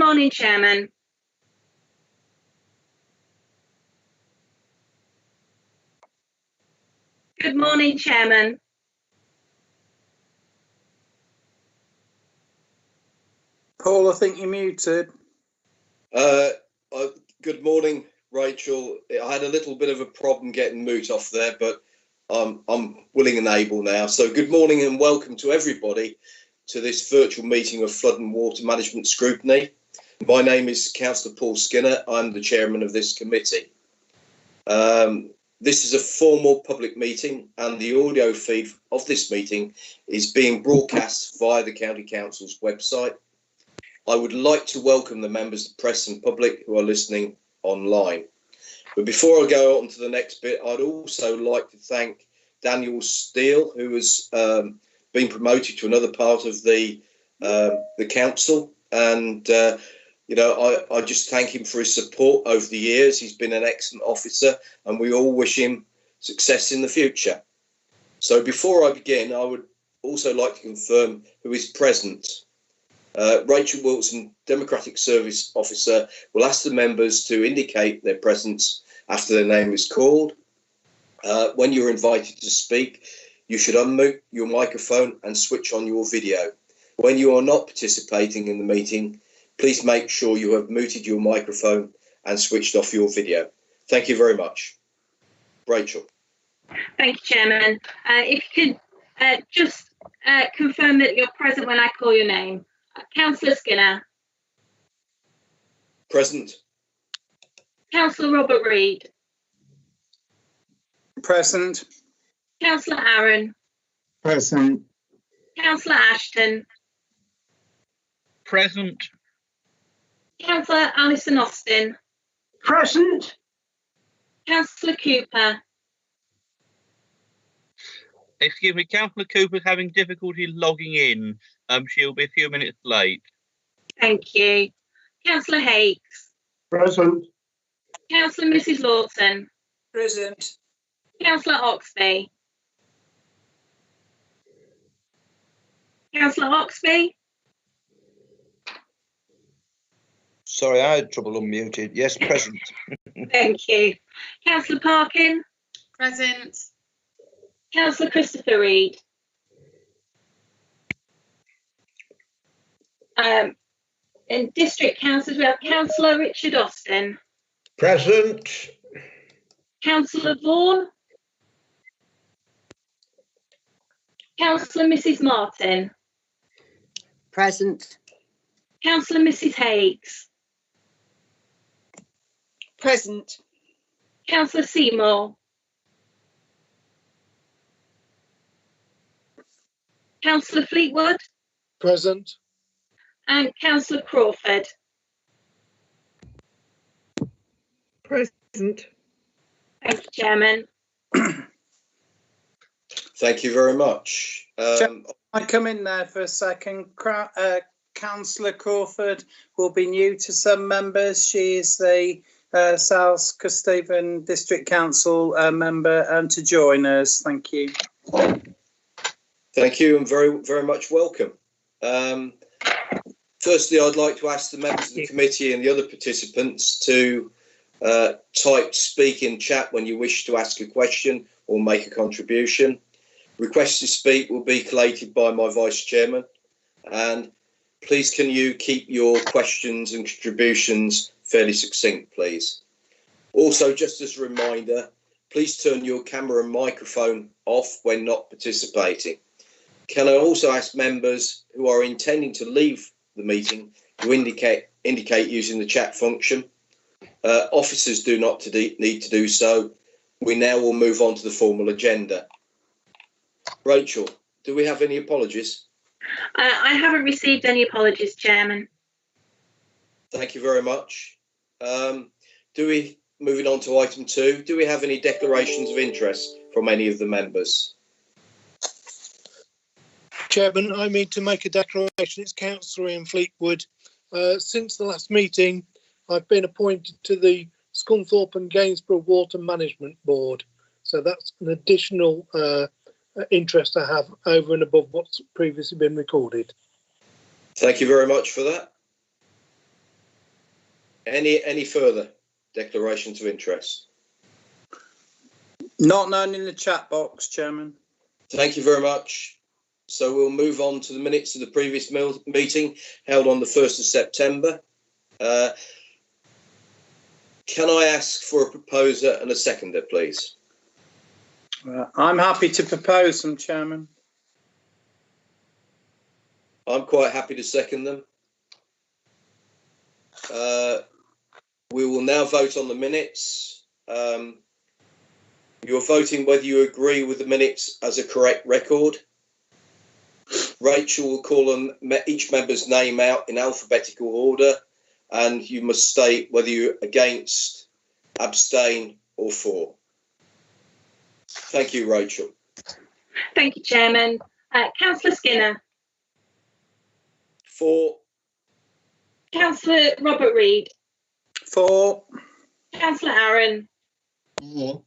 morning, Chairman. Good morning, Chairman. Paul, I think you're muted. Good morning, Rachel. I had a little bit of a problem getting mute off there, but I'm willing and able now. So good morning and welcome to everybody to this virtual meeting of Flood and Water Management Scrutiny. My name is Councillor Paul Skinner. I'm the chairman of this committee. This is a formal public meeting and the audio feed of this meeting is being broadcast via the County Council's website. I would like to welcome the members of the press and public who are listening online. But before I go on to the next bit, I'd also like to thank Daniel Steele, who has been promoted to another part of the council. And, I just thank him for his support over the years. He's been an excellent officer and we all wish him success in the future. So before I begin, I would also like to confirm who is present. Rachel Wilson, Democratic Service Officer, will ask the members to indicate their presence after their name is called. When you're invited to speak, you should unmute your microphone and switch on your video. When you are not participating in the meeting, please make sure you have muted your microphone and switched off your video. Thank you very much. Rachel. Thank you, Chairman. If you could just confirm that you're present when I call your name. Councillor Skinner. Present. Councillor Robert Reid. Present. Councillor Aaron. Present. Councillor Ashton. Present. Councillor Alison Austin. Present. Councillor Cooper. Excuse me, Councillor Cooper's having difficulty logging in. She'll be a few minutes late. Thank you. Councillor Hakes. Present. Councillor Mrs Lawson. Present. Councillor Oxby. Councillor Oxby. Sorry, I had trouble unmuted. Yes, present. Thank you. Councillor Parkin. Present. Councillor Christopher Reid. In district councils, we have Councillor Richard Austin. Present. Councillor Vaughan. Councillor Mrs Martin. Present. Councillor Mrs Hakes. Present. Councillor Seymour. Councillor Fleetwood. Present. And Councillor Crawford. Present. Thank you, Chairman. Thank you very much. I come in there for a second. Councillor Crawford will be new to some members. She is the South Kesteven District Council member and to join us. Thank you. Thank you and very, very much welcome. Firstly, I'd like to ask the members of the committee and the other participants to type speak in chat when you wish to ask a question or make a contribution. Requests to speak will be collated by my vice chairman, and please can you keep your questions and contributions fairly succinct, please. Also, just as a reminder, please turn your camera and microphone off when not participating. Can I also ask members who are intending to leave the meeting to indicate using the chat function? Officers do not need to do so. We now will move on to the formal agenda. Rachel, do we have any apologies? I haven't received any apologies, Chairman. Thank you very much. Moving on to item 2, do we have any declarations of interest from any of the members? Chairman, I mean to make a declaration. It's Councillor Ian Fleetwood. Since the last meeting, I've been appointed to the Scunthorpe and Gainsborough Water Management Board. So that's an additional interest I have over and above what's previously been recorded. Thank you very much for that. Any further declarations of interest? Not known in the chat box, Chairman. Thank you very much. So we'll move on to the minutes of the previous meeting held on the 1st of September. Can I ask for a proposer and a seconder, please? I'm happy to propose them, Chairman. I'm quite happy to second them. We will now vote on the minutes. You're voting whether you agree with the minutes as a correct record. Rachel will call on each member's name out in alphabetical order, and you must state whether you're against, abstain or for. Thank you, Rachel. Thank you, Chairman. Councillor Skinner. For. Councillor Robert Reid. For. Councillor Aaron. For.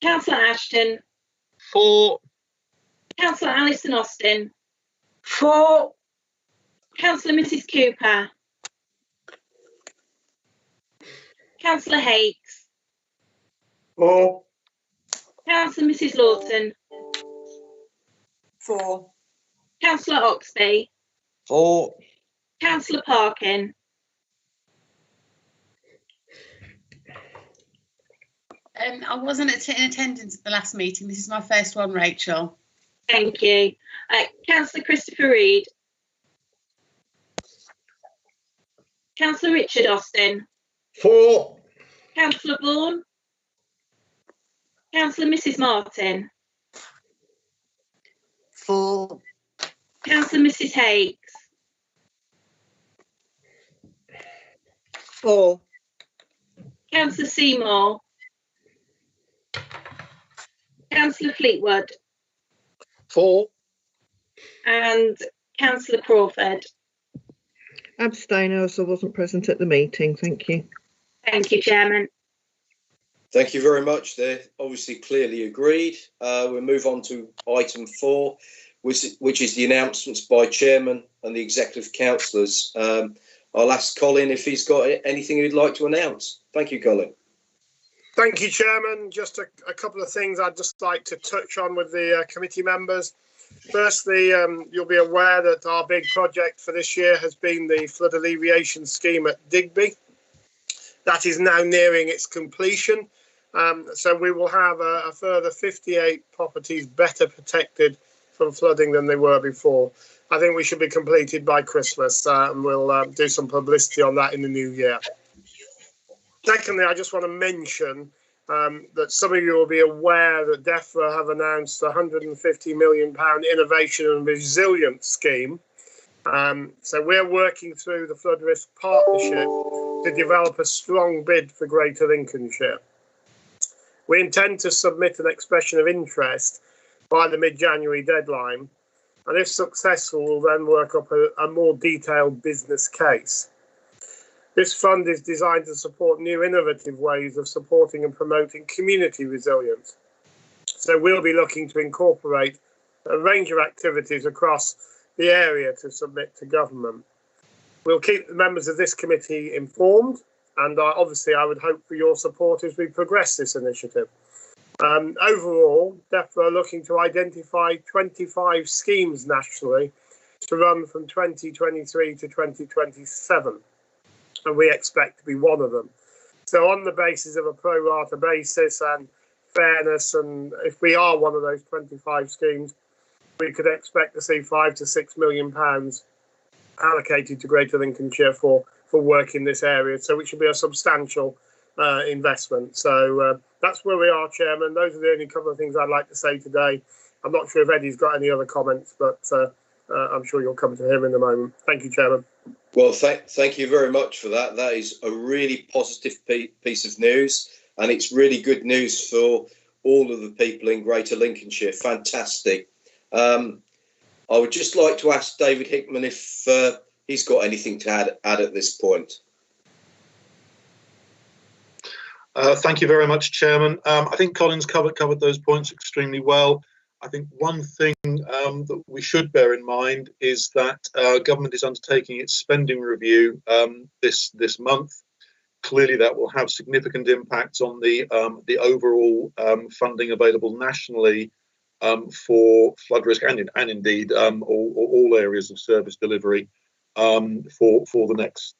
Councillor Ashton. For. Councillor Alison Austin. For. Councillor Mrs Cooper. Councillor Hakes. For. Councillor Mrs Lawton. For. Councillor Oxby. For. Councillor Parkin. I wasn't in attendance at the last meeting. This is my first one, Rachel. Thank you. Councillor Christopher Reid. Councillor Richard Austin. For. Councillor Vaughan. Councillor Mrs Martin. For. Councillor Mrs Hakes. For. Councillor Seymour. Councillor Fleetwood. For. And Councillor Crawford. Abstainer, as I wasn't present at the meeting. Thank you. Thank you, Chairman. Thank you very much. They're obviously clearly agreed. We'll move on to item 4, which is the announcements by Chairman and the Executive Councillors. I'll ask Colin if he's got anything he'd like to announce. Thank you, Colin. Thank you, Chairman. Just a couple of things I'd just like to touch on with the committee members. Firstly, you'll be aware that our big project for this year has been the flood alleviation scheme at Digby. That is now nearing its completion. So we will have a further 58 properties better protected from flooding than they were before. I think we should be completed by Christmas, and we'll do some publicity on that in the new year. Secondly, I just want to mention that some of you will be aware that DEFRA have announced a £150 million Innovation and Resilience Scheme. So we're working through the Flood Risk Partnership to develop a strong bid for Greater Lincolnshire. We intend to submit an expression of interest by the mid-January deadline, and if successful, we'll then work up a more detailed business case. This fund is designed to support new innovative ways of supporting and promoting community resilience. So we'll be looking to incorporate a range of activities across the area to submit to government. We'll keep the members of this committee informed, and obviously I would hope for your support as we progress this initiative. Overall, DEFRA are looking to identify 25 schemes nationally to run from 2023 to 2027. And we expect to be one of them. So on the basis of a pro rata basis and fairness, and if we are one of those 25 schemes, we could expect to see £5 to £6 million allocated to Greater Lincolnshire for work in this area. So it should be a substantial investment. So that's where we are, Chairman. Those are the only couple of things I'd like to say today. I'm not sure if Eddie's got any other comments, but I'm sure you'll come to him in a moment. Thank you, Chairman. Well, thank you very much for that. That is a really positive piece of news, and it's really good news for all of the people in Greater Lincolnshire. Fantastic. I would just like to ask David Hickman if he's got anything to add at this point. Thank you very much, Chairman. I think Colin's covered those points extremely well. I think one thing that we should bear in mind is that government is undertaking its spending review this month, Clearly, that will have significant impacts on the overall funding available nationally for flood risk and indeed all areas of service delivery for the next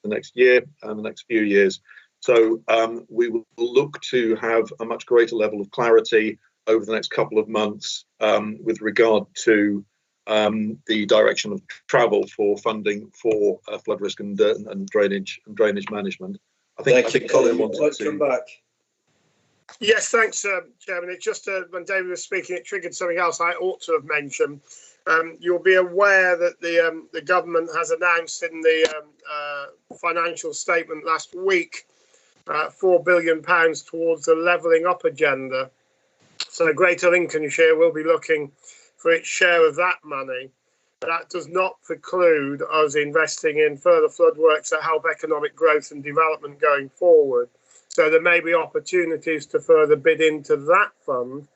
the next year and the next few years. So we will look to have a much greater level of clarity over the next couple of months with regard to the direction of travel for funding for flood risk and drainage management. I think Colin wanted to come back. Yes, thanks, Chairman. It's just when David was speaking, it triggered something else I ought to have mentioned. You'll be aware that the government has announced in the financial statement last week £4 billion towards the levelling up agenda. So Greater Lincolnshire will be looking for its share of that money. That does not preclude us investing in further flood works that help economic growth and development going forward. So there may be opportunities to further bid into that fund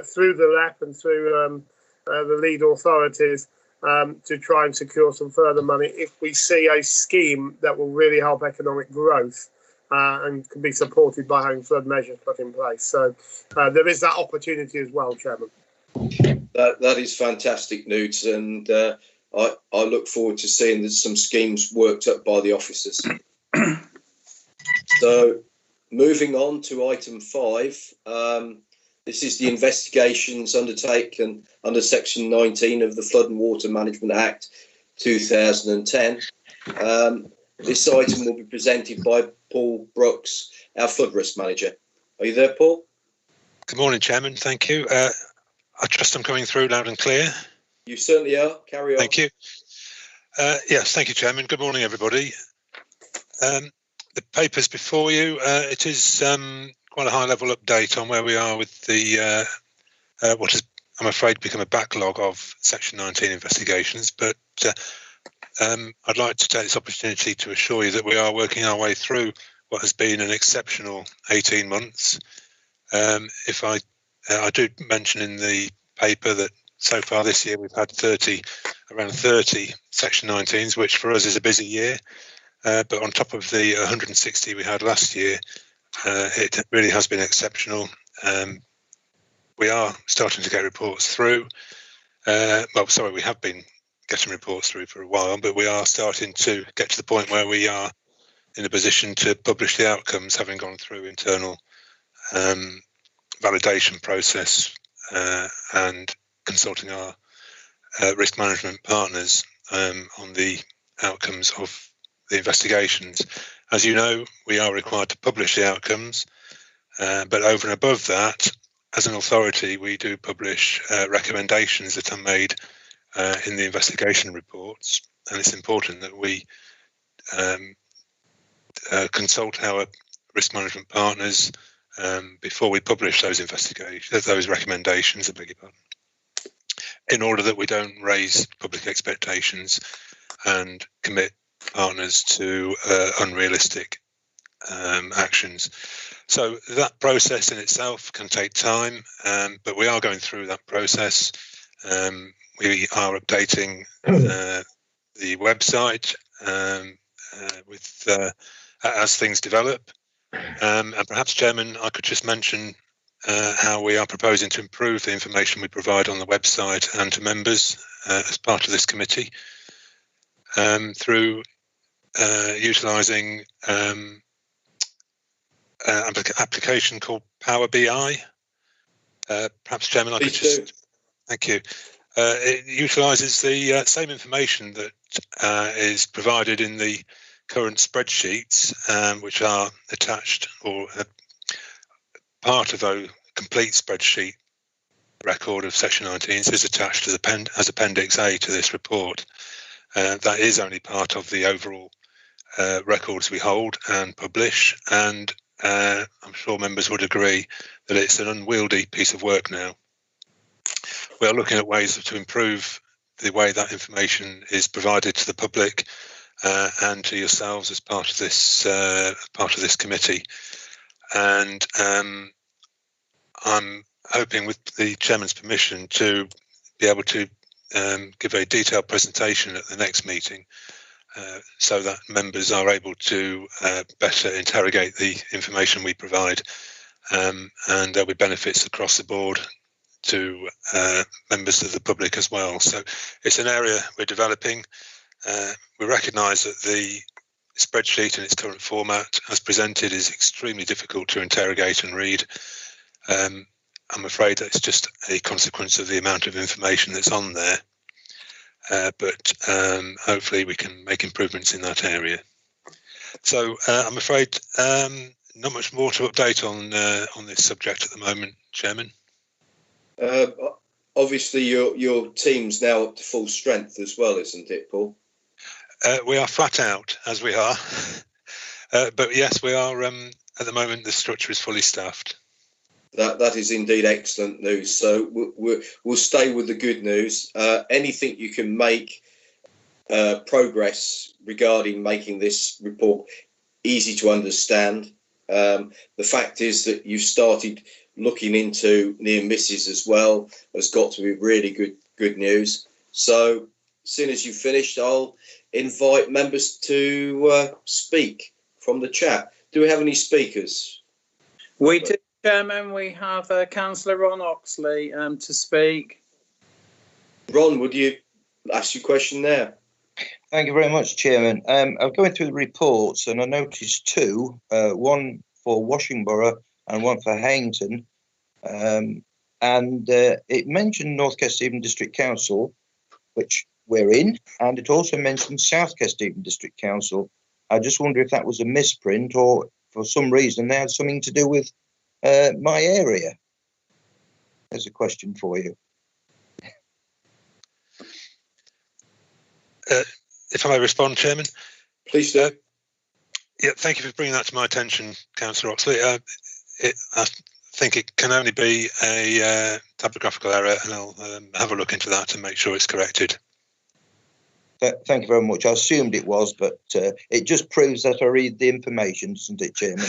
through the LEP and through the lead authorities to try and secure some further money if we see a scheme that will really help economic growth and can be supported by having flood measures put in place. So there is that opportunity as well, Chairman. That is fantastic news, and I look forward to seeing that some schemes worked up by the officers. So moving on to item 5, this is the investigations undertaken under Section 19 of the Flood and Water Management Act 2010. This item will be presented by Paul Brooks, our flood risk manager. Are you there, Paul? Good morning, Chairman. Thank you. I trust I'm coming through loud and clear. You certainly are. Carry on. Thank you. Yes, thank you, Chairman. Good morning, everybody. The paper's before you. It is quite a high-level update on where we are with the what has, I'm afraid, become a backlog of Section 19 investigations. But I'd like to take this opportunity to assure you that we are working our way through what has been an exceptional 18 months. If I do mention in the paper that so far this year we've had around 30 Section 19s, which for us is a busy year. But on top of the 160 we had last year, it really has been exceptional. We are starting to get reports through. We have been getting reports through for a while, but we are starting to get to the point where we are in a position to publish the outcomes, having gone through internal validation process and consulting our risk management partners on the outcomes of the investigations. As you know, we are required to publish the outcomes, but over and above that, as an authority, we do publish recommendations that are made in the investigation reports, and it's important that we consult our risk management partners before we publish those recommendations, I beg your pardon, in order that we don't raise public expectations and commit partners to unrealistic actions. So that process in itself can take time, but we are going through that process. We are updating the website as things develop. And perhaps, Chairman, I could just mention how we are proposing to improve the information we provide on the website and to members as part of this committee through utilising an application called Power BI. Perhaps, Chairman, I could just... Thank you. It utilises the same information that is provided in the current spreadsheets, which are attached or part of a complete spreadsheet record of Section 19 is attached as Appendix A to this report. That is only part of the overall records we hold and publish, and I'm sure members would agree that it's an unwieldy piece of work now. We are looking at ways to improve the way that information is provided to the public and to yourselves as part of this committee. And I'm hoping, with the Chairman's permission, to be able to give a detailed presentation at the next meeting so that members are able to better interrogate the information we provide, and there'll be benefits across the board to members of the public as well. So it's an area we're developing. We recognise that the spreadsheet in its current format as presented is extremely difficult to interrogate and read. I'm afraid that it's just a consequence of the amount of information that's on there, but hopefully we can make improvements in that area. So I'm afraid not much more to update on this subject at the moment, Chairman. Obviously your team's now up to full strength as well, isn't it, Paul? We are flat out, as we are, but yes, we are. At the moment, the structure is fully staffed. That is indeed excellent news. So we'll stay with the good news. Anything you can make progress regarding making this report easy to understand. The fact is that you've started looking into near misses as well has got to be really good news. So as soon as you've finished, I'll invite members to speak from the chat. Do we have any speakers? We do, Chairman. We have Councillor Ron Oxley to speak. Ron, would you ask your question there? Thank you very much, Chairman. I'm going through the reports and I noticed two, one for Washington and one for Haington. It mentioned North Kesteven District Council, which we're in, and it also mentioned South Kesteven District Council. I just wonder if that was a misprint or for some reason they had something to do with my area. There's a question for you. If I may respond, Chairman. Please do. Yeah, thank you for bringing that to my attention, Councillor Oxley. I think it can only be a typographical error, and I'll have a look into that and make sure it's corrected. Thank you very much. I assumed it was, but it just proves that I read the information, doesn't it, Chairman?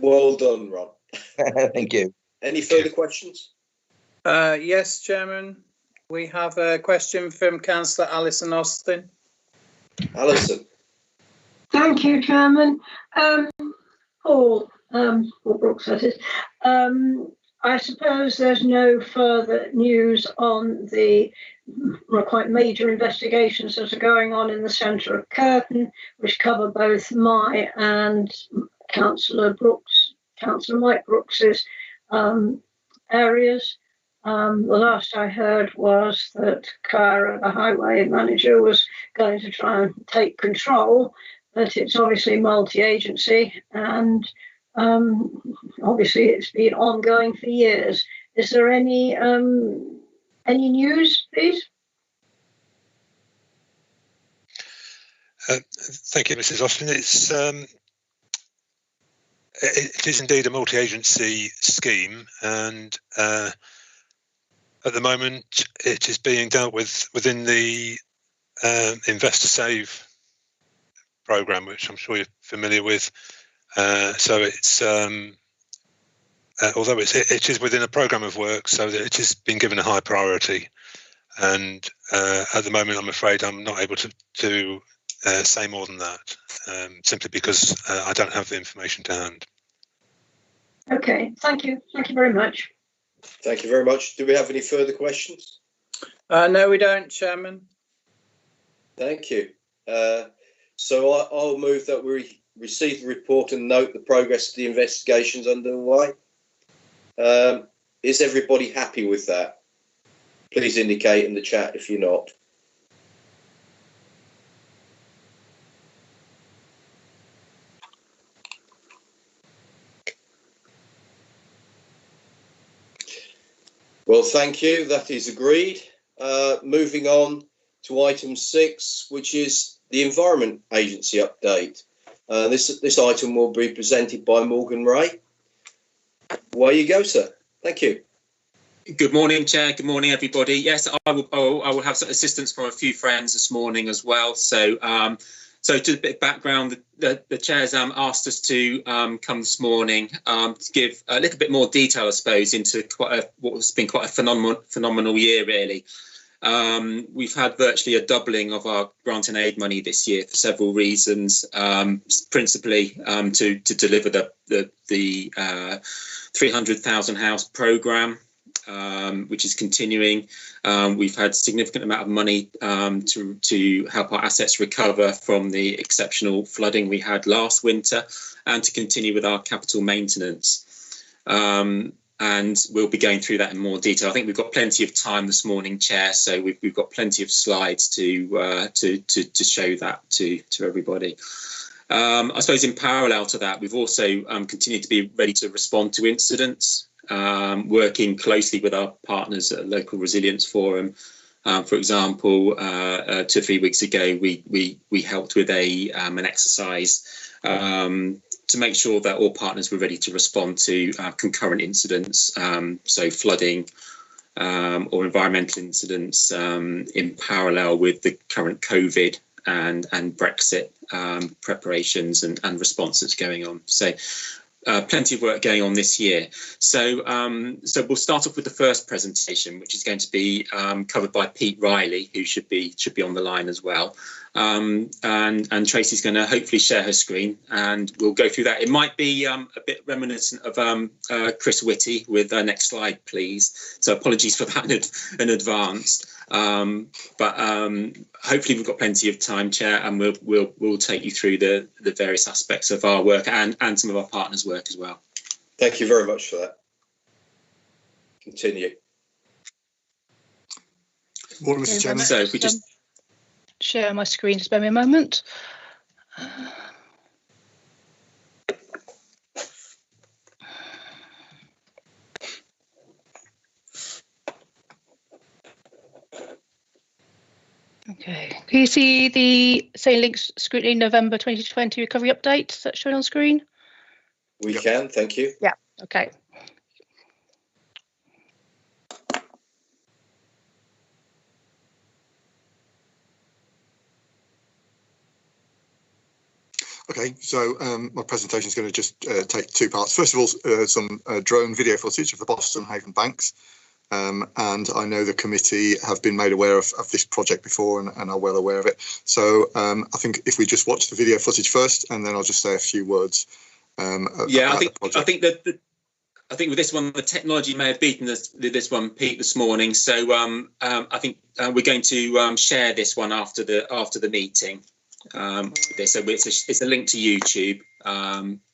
Well done, Ron. Thank you. Any further questions? Yes, Chairman. We have a question from Councillor Alison Austin. Alison. Thank you, Chairman. Paul Brooks, that is. I suppose there's no further news on the quite major investigations that are going on in the centre of Curtin, which cover both my and Councillor Mike Brooks's areas. The last I heard was that Cara, the highway manager, was going to try and take control, but it's obviously multi-agency and obviously it's been ongoing for years. Is there any news, please? Thank you, Mrs. Austin. It is indeed a multi-agency scheme, and at the moment it is being dealt with within the Investor Save programme, which I'm sure you're familiar with. So it's although it is within a programme of work, so that it has been given a high priority. And at the moment, I'm afraid I'm not able to say more than that, simply because I don't have the information to hand. Okay, thank you. Thank you very much. Thank you very much. Do we have any further questions? No, we don't, Chairman. Thank you. So I'll move that we receive the report and note the progress of the investigations underway. Is everybody happy with that? Please indicate in the chat if you're not. Well, thank you. That is agreed. Moving on to item 6, which is the Environment Agency update. This item will be presented by Morgan Ray. Away you go, sir. Thank you. Good morning, Chair. Good morning, everybody. Yes, I will have some assistance from a few friends this morning as well. So, to a bit of background, the Chair's asked us to come this morning to give a little bit more detail, I suppose, into what has been quite a phenomenal year, really. We've had virtually a doubling of our grant and aid money this year for several reasons, principally to deliver the 300,000 house programme, which is continuing. We've had significant amount of money to help our assets recover from the exceptional flooding we had last winter, and to continue with our capital maintenance. And we'll be going through that in more detail. I think we've got plenty of time this morning, Chair, so we've got plenty of slides to show that to everybody. I suppose in parallel to that, we've also continued to be ready to respond to incidents, working closely with our partners at Local Resilience Forum. For example, 2 or 3 weeks ago, we helped with an exercise to make sure that all partners were ready to respond to concurrent incidents, so flooding or environmental incidents in parallel with the current COVID and Brexit preparations and responses going on. So plenty of work going on this year. So we'll start off with the first presentation, which is going to be covered by Pete Riley, who should be on the line as well. And Tracy's going to hopefully share her screen, and we'll go through that. It might be a bit reminiscent of Chris Whitty with next slide, please. So apologies for that in advance. But hopefully we've got plenty of time, Chair, and we'll take you through the various aspects of our work and some of our partners' work as well. Thank you very much for that. Continue. Morning, Mr. Chairman. So if we just share my screen, just bear me a moment. Okay, can you see the St. Links Scrutiny November 2020 recovery update? Is that shown on screen? We can, thank you. Yeah, okay. Okay, so my presentation is going to just take 2 parts. First of all, some drone video footage of the Boston Haven banks. And I know the committee have been made aware of this project before and are well aware of it. So I think if we just watch the video footage first, and then I'll just say a few words. Yeah, I think with this one, the technology may have beaten this one, Pete, this morning. So I think we're going to share this one after the meeting. So it's a link to YouTube,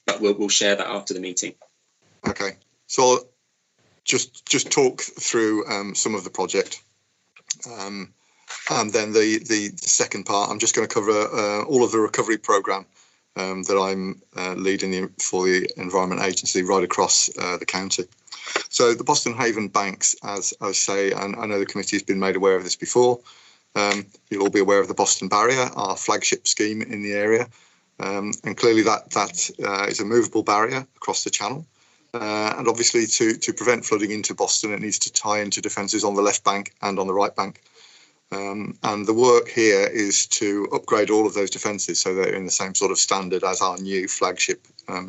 but we'll share that after the meeting. Okay, so I'll just talk through some of the project, and then the second part, I'm just going to cover all of the recovery programme that I'm leading for the Environment Agency right across the county. So the Boston Haven banks, as I say, and I know the committee has been made aware of this before. You'll all be aware of the Boston Barrier, our flagship scheme in the area, and clearly that is a movable barrier across the channel. And obviously to prevent flooding into Boston, it needs to tie into defences on the left bank and on the right bank. And the work here is to upgrade all of those defences so they're in the same sort of standard as our new flagship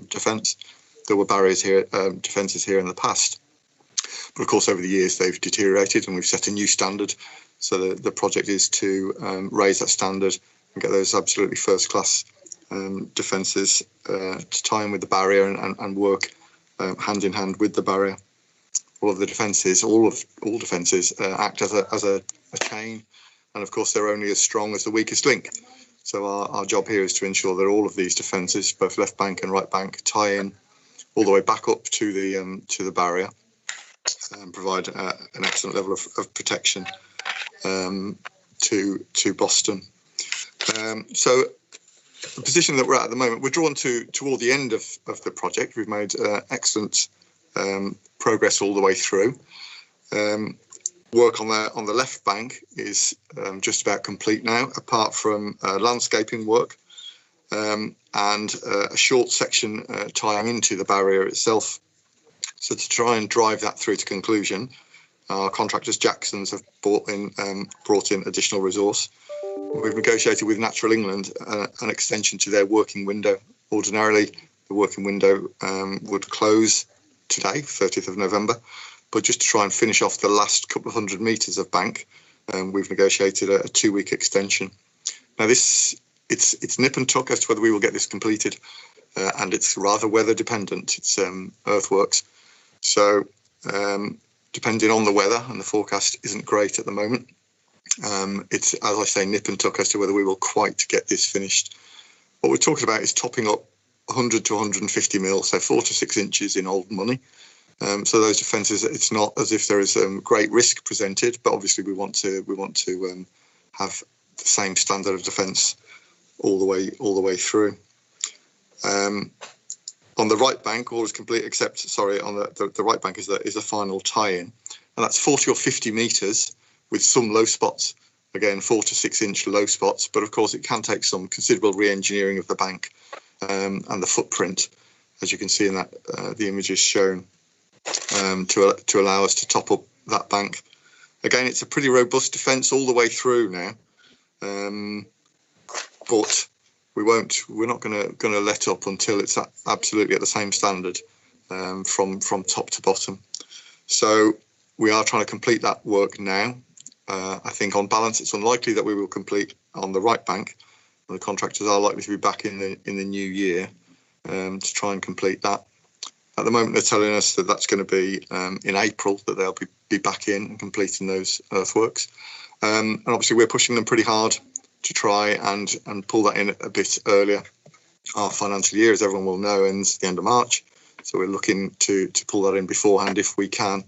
defence. There were barriers here, defences here in the past. But of course, over the years, they've deteriorated and we've set a new standard. So the project is to raise that standard and get those absolutely first-class defences to tie in with the barrier and work hand in hand with the barrier. All of the defences, all defences act as a chain, and of course they're only as strong as the weakest link. So our job here is to ensure that all of these defences, both left bank and right bank, tie in all the way back up to the barrier and provide an excellent level of protection to Boston. So the position that we're at the moment, we're drawn toward the end of the project. We've made excellent progress all the way through. Work on the left bank is just about complete now, apart from landscaping work and a short section tying into the barrier itself. So to try and drive that through to conclusion, our contractors Jackson's have brought in additional resource. We've negotiated with Natural England an extension to their working window. Ordinarily, the working window would close today, 30th of November, but just to try and finish off the last couple of 100 metres of bank, we've negotiated a 2-week extension. Now it's nip and tuck as to whether we will get this completed, and it's rather weather dependent. It's earthworks, so depending on the weather, and the forecast isn't great at the moment. It's, as I say, nip and tuck as to whether we will quite get this finished. What we're talking about is topping up 100 to 150 mil, so 4 to 6 inches in old money. So those defences, it's not as if there is great risk presented, but obviously we want to have the same standard of defence all the way through. On the right bank, all is complete except, sorry, on the right bank is a final tie-in, and that's 40 or 50 metres with some low spots. Again, 4 to 6 inch low spots, but of course it can take some considerable re-engineering of the bank and the footprint, as you can see in that the images shown, to allow us to top up that bank. Again, it's a pretty robust defence all the way through now, but we're not going to let up until it's absolutely at the same standard from top to bottom. So we are trying to complete that work now. I think on balance, it's unlikely that we will complete on the right bank. The contractors are likely to be back in the new year to try and complete that. At the moment, they're telling us that that's going to be in April that they'll be back in and completing those earthworks. And obviously, we're pushing them pretty hard to try and pull that in a bit earlier. Our financial year, as everyone will know, ends the end of March. So we're looking to pull that in beforehand if we can.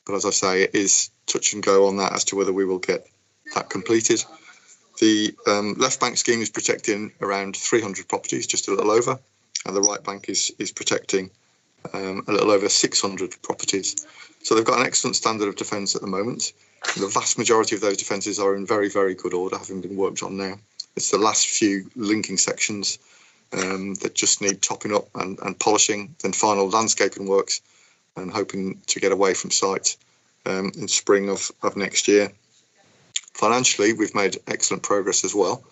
But as I say, it is touch and go on that as to whether we will get that completed. The left bank scheme is protecting around 300 properties, just a little over, and the right bank is protecting a little over 600 properties. So they've got an excellent standard of defence at the moment. The vast majority of those defences are in very, very good order, having been worked on now. It's the last few linking sections that just need topping up and polishing, then final landscaping works, and hoping to get away from site in spring of next year. Financially, we've made excellent progress as well.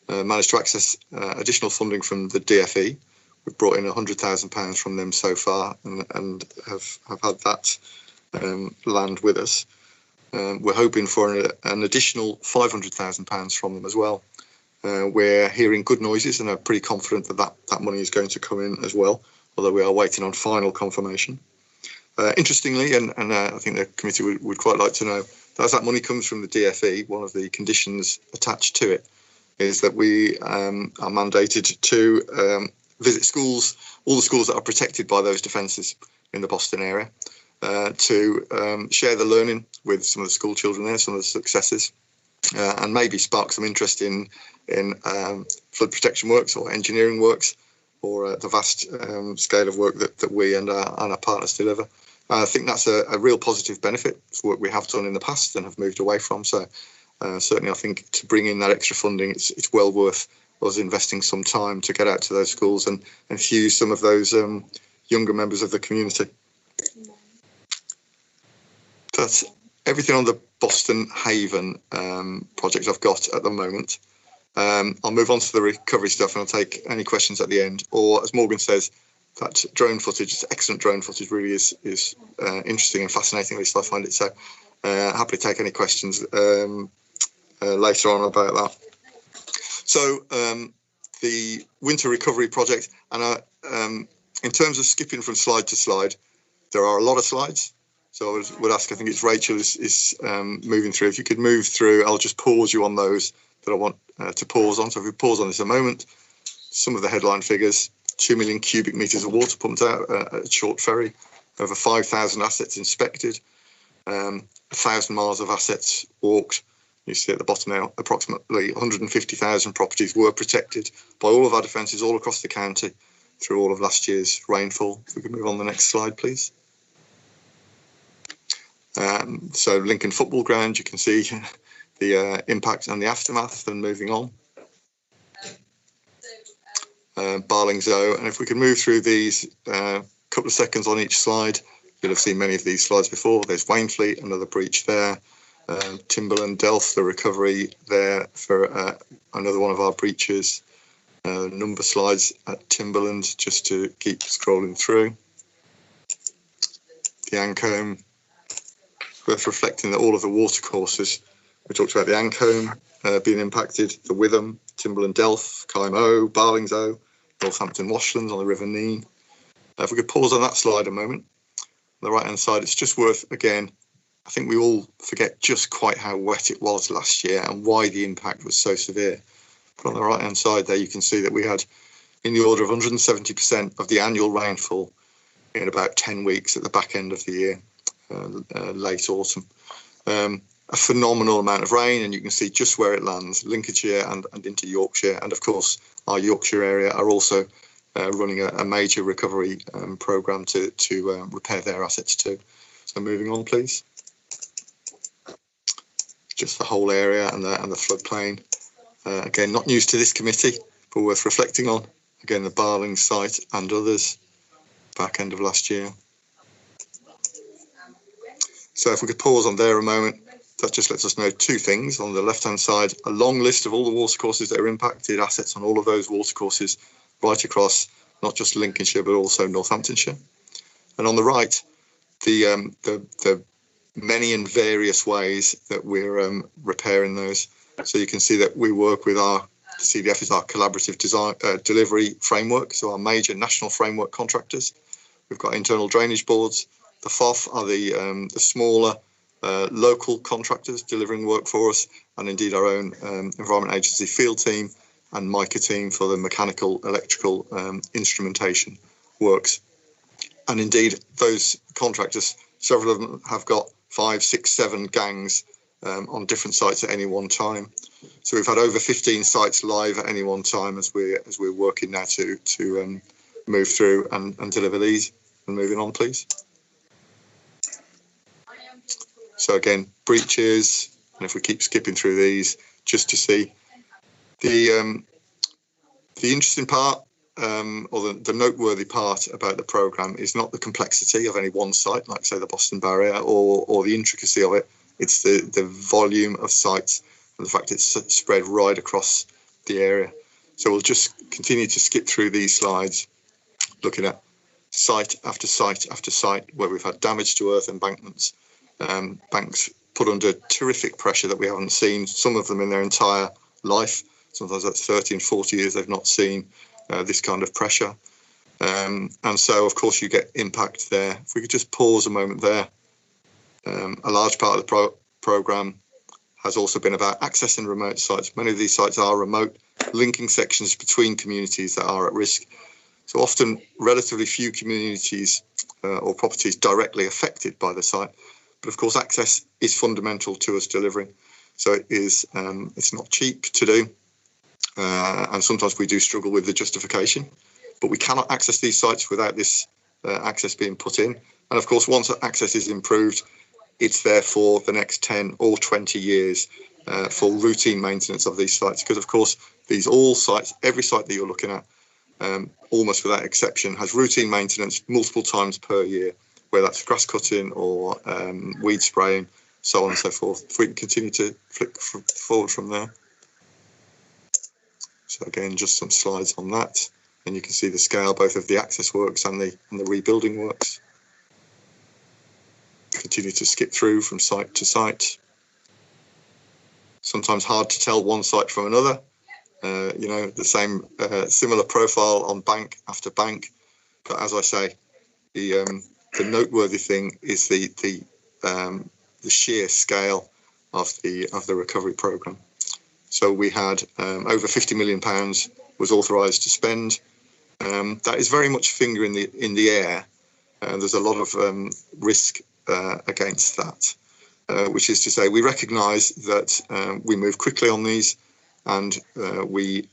Managed to access additional funding from the DFE. We've brought in £100,000 from them so far and have had that land with us. We're hoping for an additional £500,000 from them as well. We're hearing good noises and are pretty confident that money is going to come in as well, although we are waiting on final confirmation. Interestingly, and I think the committee would quite like to know, that as that money comes from the DFE, one of the conditions attached to it is that we are mandated to visit schools, all the schools that are protected by those defences in the Boston area, to share the learning with some of the school children there, some of the successes, and maybe spark some interest in flood protection works or engineering works, or the vast scale of work that we and our partners deliver. I think that's a real positive benefit. It's work we have done in the past and have moved away from. So certainly I think to bring in that extra funding, it's well worth us investing some time to get out to those schools and infuse some of those younger members of the community. That's everything on the Boston Haven project I've got at the moment. I'll move on to the recovery stuff and I'll take any questions at the end. Or as Morgan says, that drone footage, it's excellent drone footage, really is interesting and fascinating, at least I find it. So happily take any questions later on about that. So the winter recovery project, and in terms of skipping from slide to slide, there are a lot of slides. So I would ask, I think it's Rachel is moving through. If you could move through, I'll just pause you on those that I want to pause on. So if we pause on this a moment, some of the headline figures: 2 million cubic metres of water pumped out at Short Ferry, over 5,000 assets inspected, 1,000 miles of assets walked. You see at the bottom now, approximately 150,000 properties were protected by all of our defences all across the county through all of last year's rainfall. If we could move on the next slide, please. So Lincoln Football Ground, you can see the impact and the aftermath, and moving on. Barlingzoe, and if we could move through these couple of seconds on each slide, you'll have seen many of these slides before. There's Wainfleet, another breach there. Timberland, Delft, the recovery there for another one of our breaches. Number slides at Timberland, just to keep scrolling through. The Ancombe, worth reflecting that all of the watercourses We talked about the Ancombe being impacted, the Witham, Timberland Delph, Kymo, Barlingzoe, Northampton Washlands on the River Nene. If we could pause on that slide a moment. On the right-hand side, it's just worth, again, I think we all forget just quite how wet it was last year and why the impact was so severe. But on the right-hand side there, you can see that we had in the order of 170% of the annual rainfall in about 10 weeks at the back end of the year, late autumn. A phenomenal amount of rain, and you can see just where it lands, Lincolnshire and into Yorkshire. And of course, our Yorkshire area are also running a major recovery programme to repair their assets too. So moving on, please. Just the whole area and the floodplain. Again, not news to this committee, but worth reflecting on. Again, the Barling site and others, back end of last year. So if we could pause on there a moment, that just lets us know two things. On the left-hand side, a long list of all the watercourses that are impacted, assets on all of those watercourses, right across not just Lincolnshire, but also Northamptonshire. And on the right, the many and various ways that we're repairing those. So you can see that we work with our CDF is our collaborative design delivery framework, so our major national framework contractors. We've got internal drainage boards. The FOF are the smaller local contractors delivering work for us, and indeed our own Environment Agency field team and MICA team for the mechanical, electrical instrumentation works. And indeed, those contractors, several of them have got 5, 6, 7 gangs on different sites at any one time. So we've had over 15 sites live at any one time as we're working now to move through and deliver these. And moving on, please. So again, breaches, and if we keep skipping through these, just to see the interesting part or the noteworthy part about the programme is not the complexity of any one site, like say the Boston Barrier, or the intricacy of it. It's the volume of sites and the fact it's spread right across the area. So we'll just continue to skip through these slides, looking at site after site after site where we've had damage to earth embankments, banks put under terrific pressure that we haven't seen, some of them in their entire life. Sometimes that's 30 and 40 years they've not seen this kind of pressure. And so, of course, you get impact there. If we could just pause a moment there. A large part of the programme has also been about accessing remote sites. Many of these sites are remote, linking sections between communities that are at risk. So often relatively few communities or properties directly affected by the site. But of course, access is fundamental to us delivering. So it is, it's not cheap to do. And sometimes we do struggle with the justification. But we cannot access these sites without this access being put in. And of course, once access is improved, it's there for the next 10 or 20 years for routine maintenance of these sites. Because of course, these all sites, every site that you're looking at, almost without exception, has routine maintenance multiple times per year, whether that's grass cutting or weed spraying, so on and so forth. If we can continue to flick forward from there. So again, just some slides on that. And you can see the scale both of the access works and the rebuilding works. Continue to skip through from site to site. Sometimes hard to tell one site from another. You know, the same similar profile on bank after bank. But as I say, the noteworthy thing is the sheer scale of the recovery programme. So we had over £50 million was authorised to spend. That is very much finger in the air. There's a lot of risk against that, which is to say we recognise that we move quickly on these and we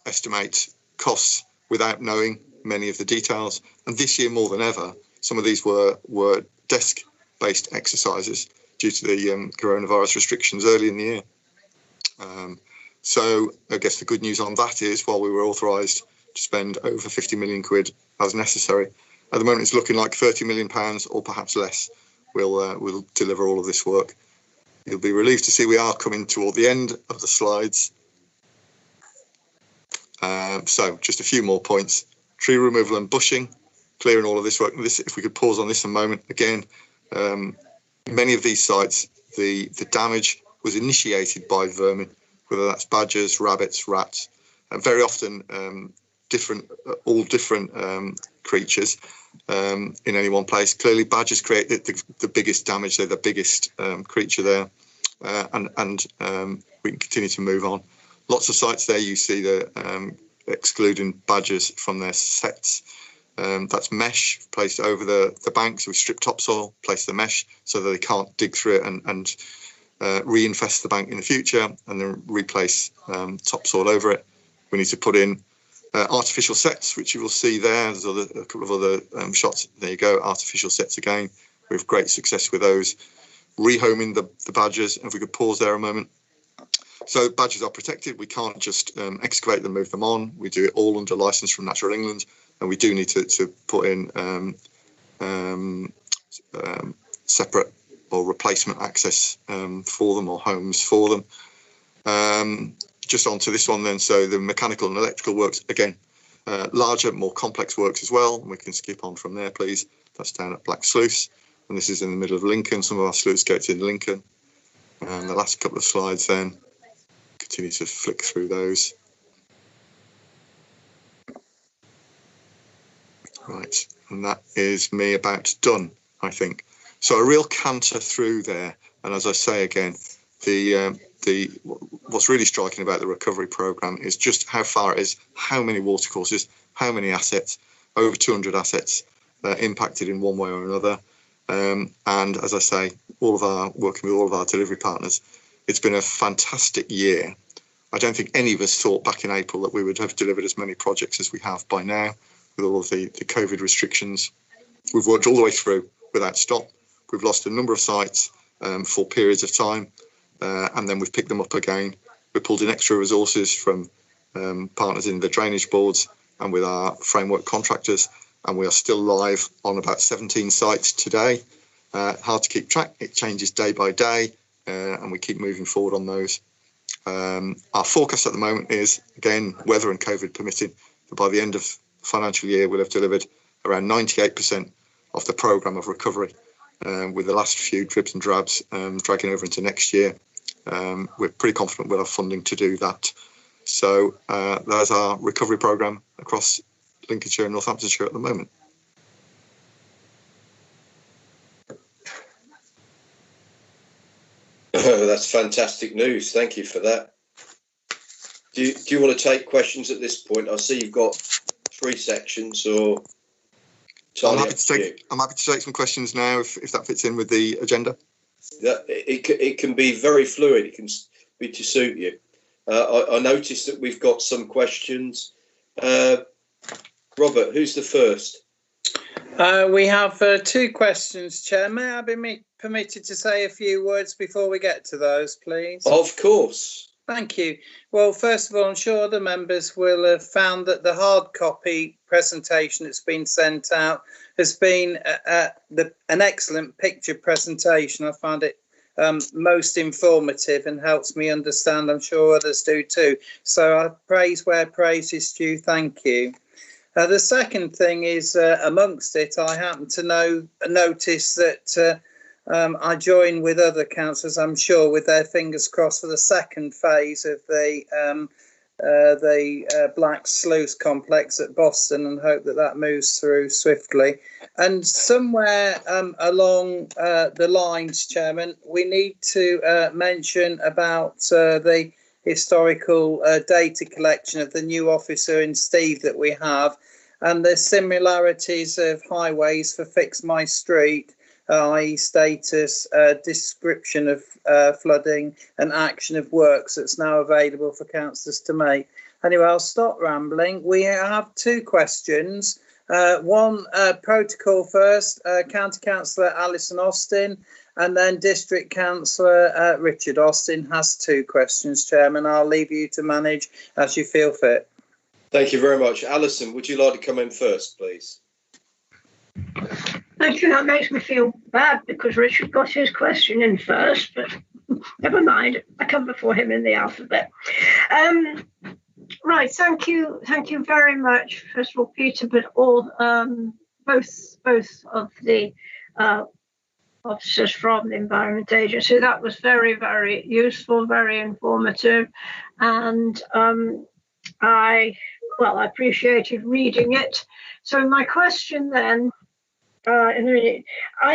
estimate costs without knowing many of the details. And this year more than ever, some of these were desk-based exercises due to the coronavirus restrictions early in the year. So I guess the good news on that is while we were authorised to spend over 50 million quid as necessary, at the moment it's looking like 30 million pounds or perhaps less will deliver all of this work. You'll be relieved to see we are coming toward the end of the slides. So just a few more points. Tree removal and bushing, clearing all of this work. If we could pause on this a moment again, many of these sites, the damage was initiated by vermin, whether that's badgers, rabbits, rats, and very often all different creatures in any one place. Clearly, badgers create the biggest damage. They're the biggest creature there, and we can continue to move on. Lots of sites there you see the excluding badgers from their sets. That's mesh placed over the bank, so we strip topsoil, place the mesh so that they can't dig through it and reinfest the bank in the future, and then replace topsoil over it. We need to put in artificial sets, which you will see there. There's a couple of other shots. There you go, artificial sets again. We have great success with those. Rehoming the badgers, and if we could pause there a moment. So badgers are protected. We can't just excavate them, move them on. We do it all under licence from Natural England, and we do need to put in separate or replacement access for them, or homes for them. Just onto this one then. So the mechanical and electrical works, again, larger, more complex works as well. And we can skip on from there, please. That's down at Black Sluice, and this is in the middle of Lincoln. Some of our sluice gates in Lincoln. And the last couple of slides then. Continue to flick through those. Right, and that is me about done, I think. So a real canter through there, and as I say again, what's really striking about the recovery programme is just how far it is, how many watercourses, how many assets, over 200 assets impacted in one way or another. And as I say, working with all of our delivery partners, it's been a fantastic year. I don't think any of us thought back in April that we would have delivered as many projects as we have by now, with all of the COVID restrictions. We've worked all the way through without stop. We've lost a number of sites for periods of time, and then we've picked them up again. We pulled in extra resources from partners in the drainage boards and with our framework contractors, and we are still live on about 17 sites today. Hard to keep track. It changes day by day, and we keep moving forward on those. Our forecast at the moment is, again, weather and COVID permitting, that by the end of the financial year we'll have delivered around 98% of the programme of recovery, with the last few dribs and drabs dragging over into next year. We're pretty confident we'll have funding to do that. So there's our recovery programme across Lincolnshire and Northamptonshire at the moment. That's fantastic news. Thank you for that. Do you want to take questions at this point? I see you've got 3 sections, or I'm happy to take some questions now if that fits in with the agenda. It can be very fluid. It can be to suit you. I noticed that we've got some questions. Robert, who's the first? We have 2 questions, Chair. May I be permitted to say a few words before we get to those, please? Of course. Thank you. Well, first of all, I'm sure the members will have found that the hard copy presentation that's been sent out has been an excellent picture presentation. I found it most informative and helps me understand. I'm sure others do too. So I praise where praise is due. Thank you. The second thing is, amongst it, I happen to notice that I join with other councillors, I'm sure, with their fingers crossed for the second phase of the Black Sluice complex at Boston, and hope that moves through swiftly. And somewhere along the lines, Chairman, we need to mention about the historical data collection of the new officer in Steve that we have, and the similarities of highways for Fix My Street, i.e. status, description of flooding and action of works that's now available for councillors to make. Anyway, I'll stop rambling. We have 2 questions. One, protocol first, County Councillor Alison Austin, and then District Councillor Richard Austin has 2 questions, Chairman. I'll leave you to manage as you feel fit. Thank you very much. Alison, would you like to come in first, please? Thank you. That makes me feel bad because Richard got his question in first, but never mind. I come before him in the alphabet. Right. Thank you. Thank you very much. First of all, Peter, but all both of the officers from the Environment Agency. That was very, very useful, very informative, and I appreciated reading it. So my question then, I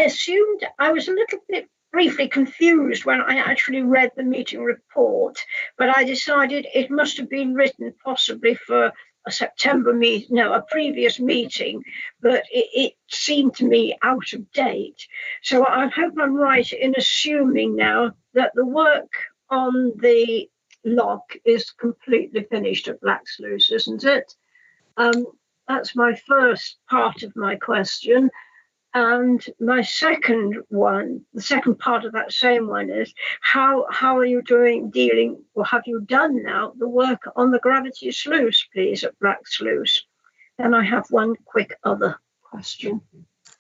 assumed I was a little bit briefly confused when I actually read the meeting report, but I decided it must have been written possibly for a September meeting, no, a previous meeting, but it seemed to me out of date. So I hope I'm right in assuming now that the work on the lock is completely finished at Black Sluice, isn't it? That's my first part of my question. And my second one, the second part of that same one is, how are you dealing, or have you done now, the work on the gravity sluice, please, at Black Sluice? And I have one quick other question.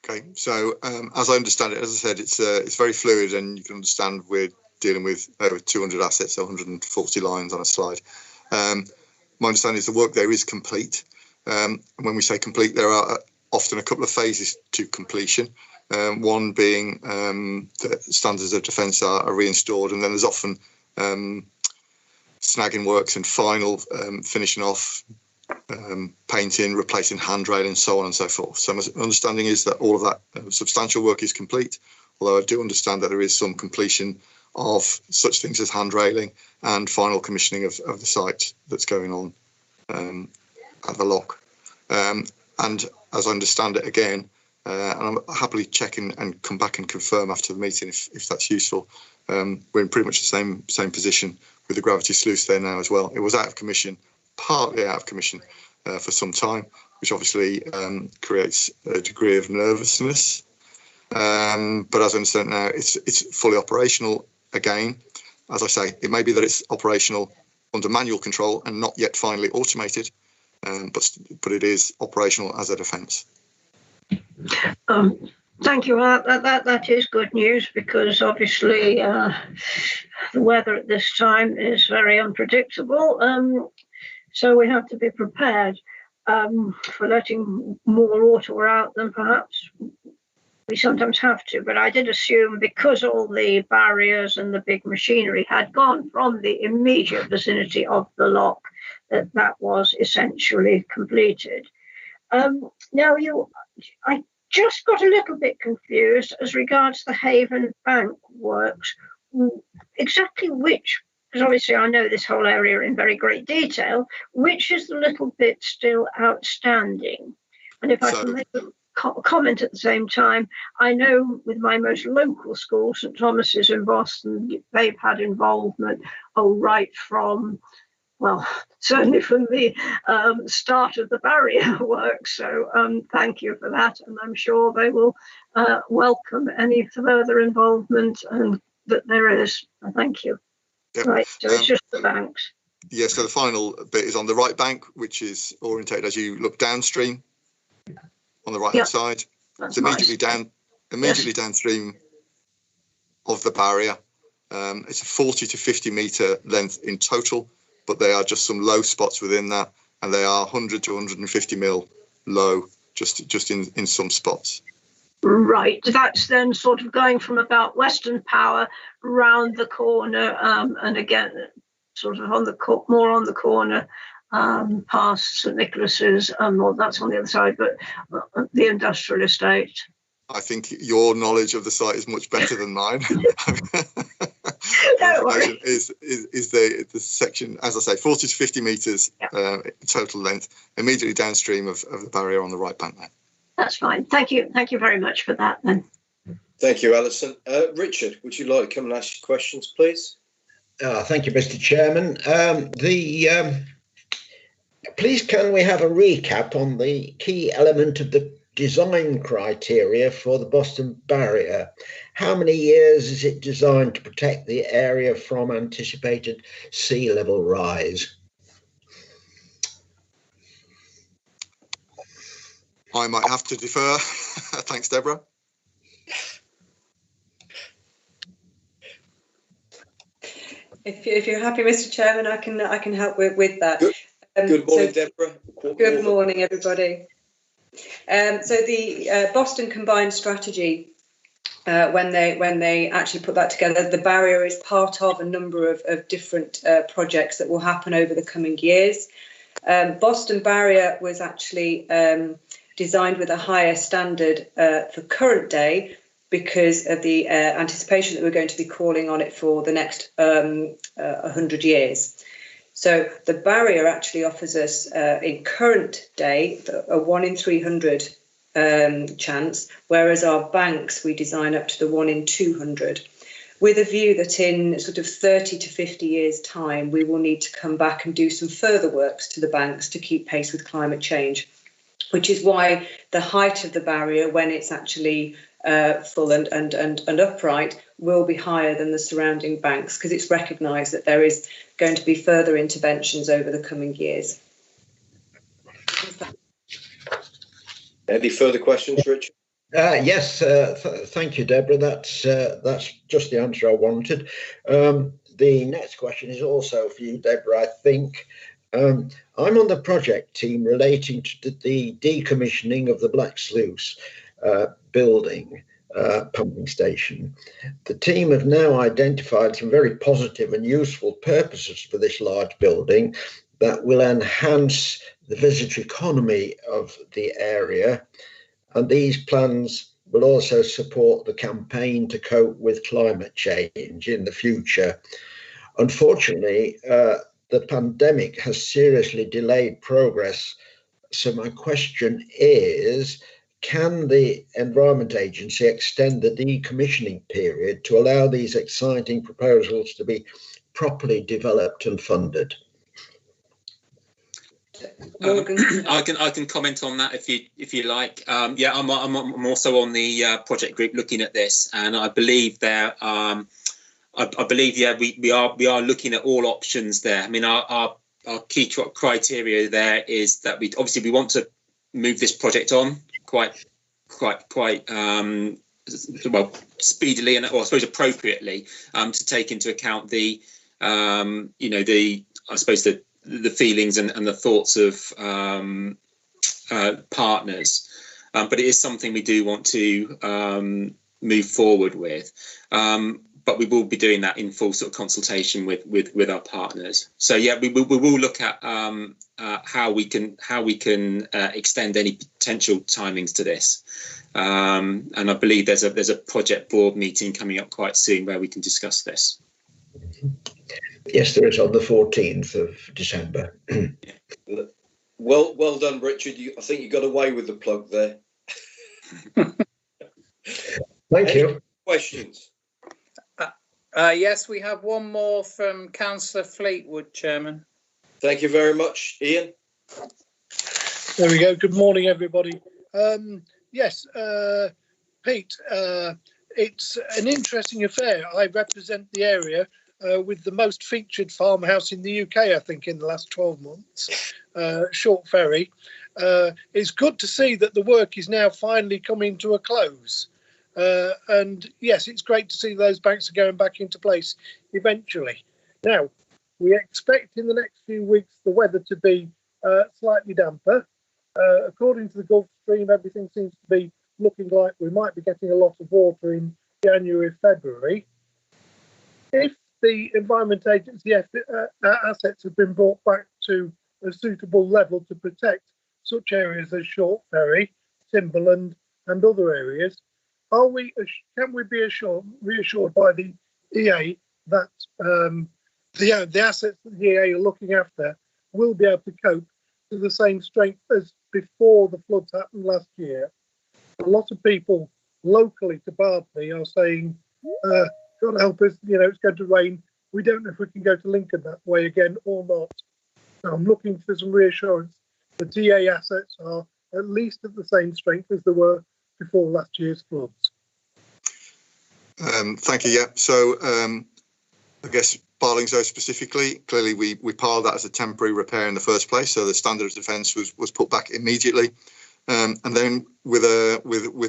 Okay, so as I understand it, as I said, it's very fluid, and you can understand we're dealing with over 200 assets, 140 lines on a slide. My understanding is the work there is complete. And when we say complete, there are often a couple of phases to completion. One being the standards of defence are reinstalled, and then there's often snagging works and final finishing off, painting, replacing handrail, and so on and so forth. So my understanding is that all of that substantial work is complete, although I do understand that there is some completion of such things as handrailing and final commissioning of the site that's going on at the lock. And as I understand it again, and I'm happily checking and come back and confirm after the meeting if that's useful, we're in pretty much the same position with the gravity sluice there now as well. It was out of commission, partly out of commission for some time, which obviously creates a degree of nervousness. But as I understand now, it's fully operational again. As I say, it may be that it's operational under manual control and not yet finally automated, but it is operational as a defence. Thank you. That is good news, because obviously the weather at this time is very unpredictable. So we have to be prepared for letting more water out than perhaps we sometimes have to. But I did assume, because all the barriers and the big machinery had gone from the immediate vicinity of the lock, that was essentially completed. Now, I just got a little bit confused as regards the Haven Bank works. Exactly which, because obviously I know this whole area in very great detail, which is the little bit still outstanding? And if I can make a comment at the same time, I know with my most local school, St Thomas's in Boston, they've had involvement right from, well, certainly from the start of the barrier work. So thank you for that. And I'm sure they will welcome any further involvement that there is. Thank you. Yep. Right, so it's just the banks. Yeah, so the final bit is on the right bank, which is orientated as you look downstream on the right-hand side. That's immediately nice. Downstream of the barrier. It's a 40 to 50 metre length in total, but there are just some low spots within that, and they are 100 to 150 mil low, just in some spots. Right, that's then sort of going from about Western Power round the corner, and again, sort of more on the corner, past St Nicholas's, well, that's on the other side, but the industrial estate. I think your knowledge of the site is much better than mine. Don't worry. Is the section, as I say, 40 to 50 metres total length, immediately downstream of the barrier on the right bank there. That's fine. Thank you. Thank you very much for that then. Thank you, Alison. Richard, would you like to come and ask your questions, please? Thank you, Mr. Chairman. Please, can we have a recap on the key element of the design criteria for the Boston Barrier? How many years is it designed to protect the area from anticipated sea level rise? I might have to defer. Thanks, Deborah. If you're happy, Mr. Chairman, I can help with that. Good morning, Deborah. Good morning, everybody. So the Boston Combined Strategy when they actually put that together. The barrier is part of a number of different projects that will happen over the coming years. Boston Barrier was actually designed with a higher standard for current day because of the anticipation that we're going to be calling on it for the next 100 years. So the barrier actually offers us in current day a 1 in 300 chance, whereas our banks we design up to the 1 in 200, with a view that in sort of 30 to 50 years time we will need to come back and do some further works to the banks to keep pace with climate change, which is why the height of the barrier when it's actually full and upright will be higher than the surrounding banks, because it's recognised that there is going to be further interventions over the coming years. Any further questions, Richard? Yes, thank you, Deborah. That's just the answer I wanted. The next question is also for you, Deborah, I think. I'm on the project team relating to the decommissioning of the Black Sluice building pumping station. The team have now identified some very positive and useful purposes for this large building that will enhance the visitor economy of the area. And these plans will also support the campaign to cope with climate change in the future. Unfortunately, the pandemic has seriously delayed progress. So my question is, can the Environment Agency extend the decommissioning period to allow these exciting proposals to be properly developed and funded? I can comment on that if you like. Yeah, I'm also on the project group looking at this, and I believe there. I believe we are looking at all options there. I mean, our key criteria there is that we want to move this project on quite well speedily and, or I suppose appropriately, to take into account the I suppose the feelings and the thoughts of partners, but it is something we do want to move forward with. But we will be doing that in full sort of consultation with our partners. So yeah, we will look at how we can extend any potential timings to this. And I believe there's a project board meeting coming up quite soon where we can discuss this. Yes, there is, on the 14th of December. Well done, Richard. I think you got away with the plug there. Thank you. Questions? Yes, we have one more from Councillor Fleetwood, Chairman. Thank you very much, Ian. There we go. Good morning, everybody. Yes, Pete, it's an interesting affair. I represent the area with the most featured farmhouse in the UK, I think, in the last 12 months, Short Ferry. It's good to see that the work is now finally coming to a close. And yes, it's great to see those banks are going back into place eventually. Now, we expect in the next few weeks the weather to be slightly damper. According to the Gulf Stream, everything seems to be looking like we might be getting a lot of water in January, February. If the Environment Agency assets have been brought back to a suitable level to protect such areas as Short Ferry, Timberland and other areas, can we be reassured by the EA that the assets that the EA are looking after will be able to cope to the same strength as before the floods happened last year? A lot of people locally to Bardley are saying, God help us, it's going to rain. We don't know if we can go to Lincoln that way again or not. So I'm looking for some reassurance the DA assets are at least at the same strength as they were before last year's floods. Thank you. Yeah. So I guess Barling's specifically, clearly we piled that as a temporary repair in the first place. So the standard of defence was put back immediately. And then with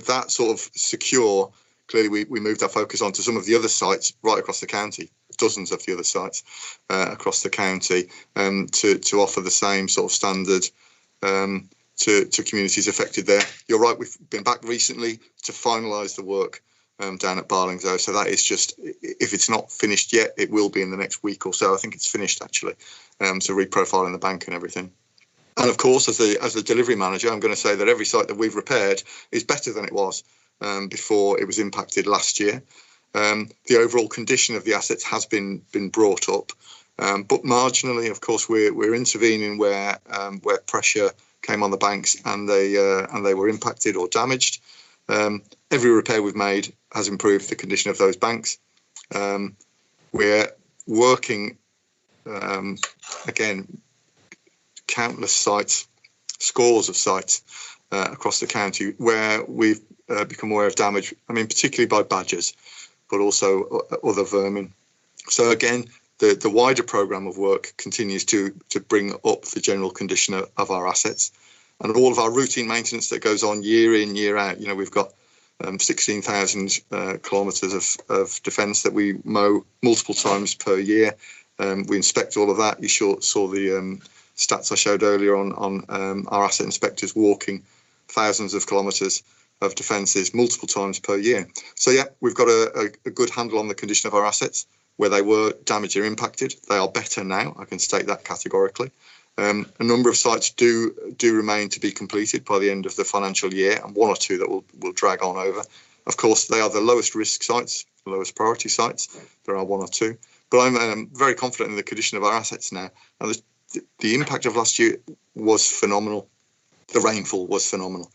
that sort of secure, clearly we moved our focus onto some of the other sites right across the county, dozens of the other sites across the county, to offer the same sort of standard to communities affected there. You're right, we've been back recently to finalise the work down at Barlingzhoe. So that is just, if it's not finished yet, it will be in the next week or so. I think it's finished actually. So reprofiling the bank and everything. And of course, as the delivery manager, I'm going to say that every site that we've repaired is better than it was before it was impacted last year. The overall condition of the assets has been brought up, but marginally, of course, we're intervening where pressure came on the banks and they were impacted or damaged. Every repair we've made has improved the condition of those banks. We're working again, countless sites, scores of sites across the county where we've become aware of damage. I mean, particularly by badgers, but also other vermin. So again, the wider programme of work continues to bring up the general condition of our assets, and all of our routine maintenance that goes on year in, year out. You know, we've got 16,000 kilometres of defence that we mow multiple times per year. We inspect all of that. You saw the stats I showed earlier on our asset inspectors walking thousands of kilometres of defences multiple times per year. So yeah, we've got a good handle on the condition of our assets. Where they were damaged or impacted, they are better now. I can state that categorically. A number of sites do remain to be completed by the end of the financial year, and one or two that will drag on over. Of course, they are the lowest risk sites, the lowest priority sites. There are one or two, but I'm very confident in the condition of our assets now. And the impact of last year was phenomenal. The rainfall was phenomenal.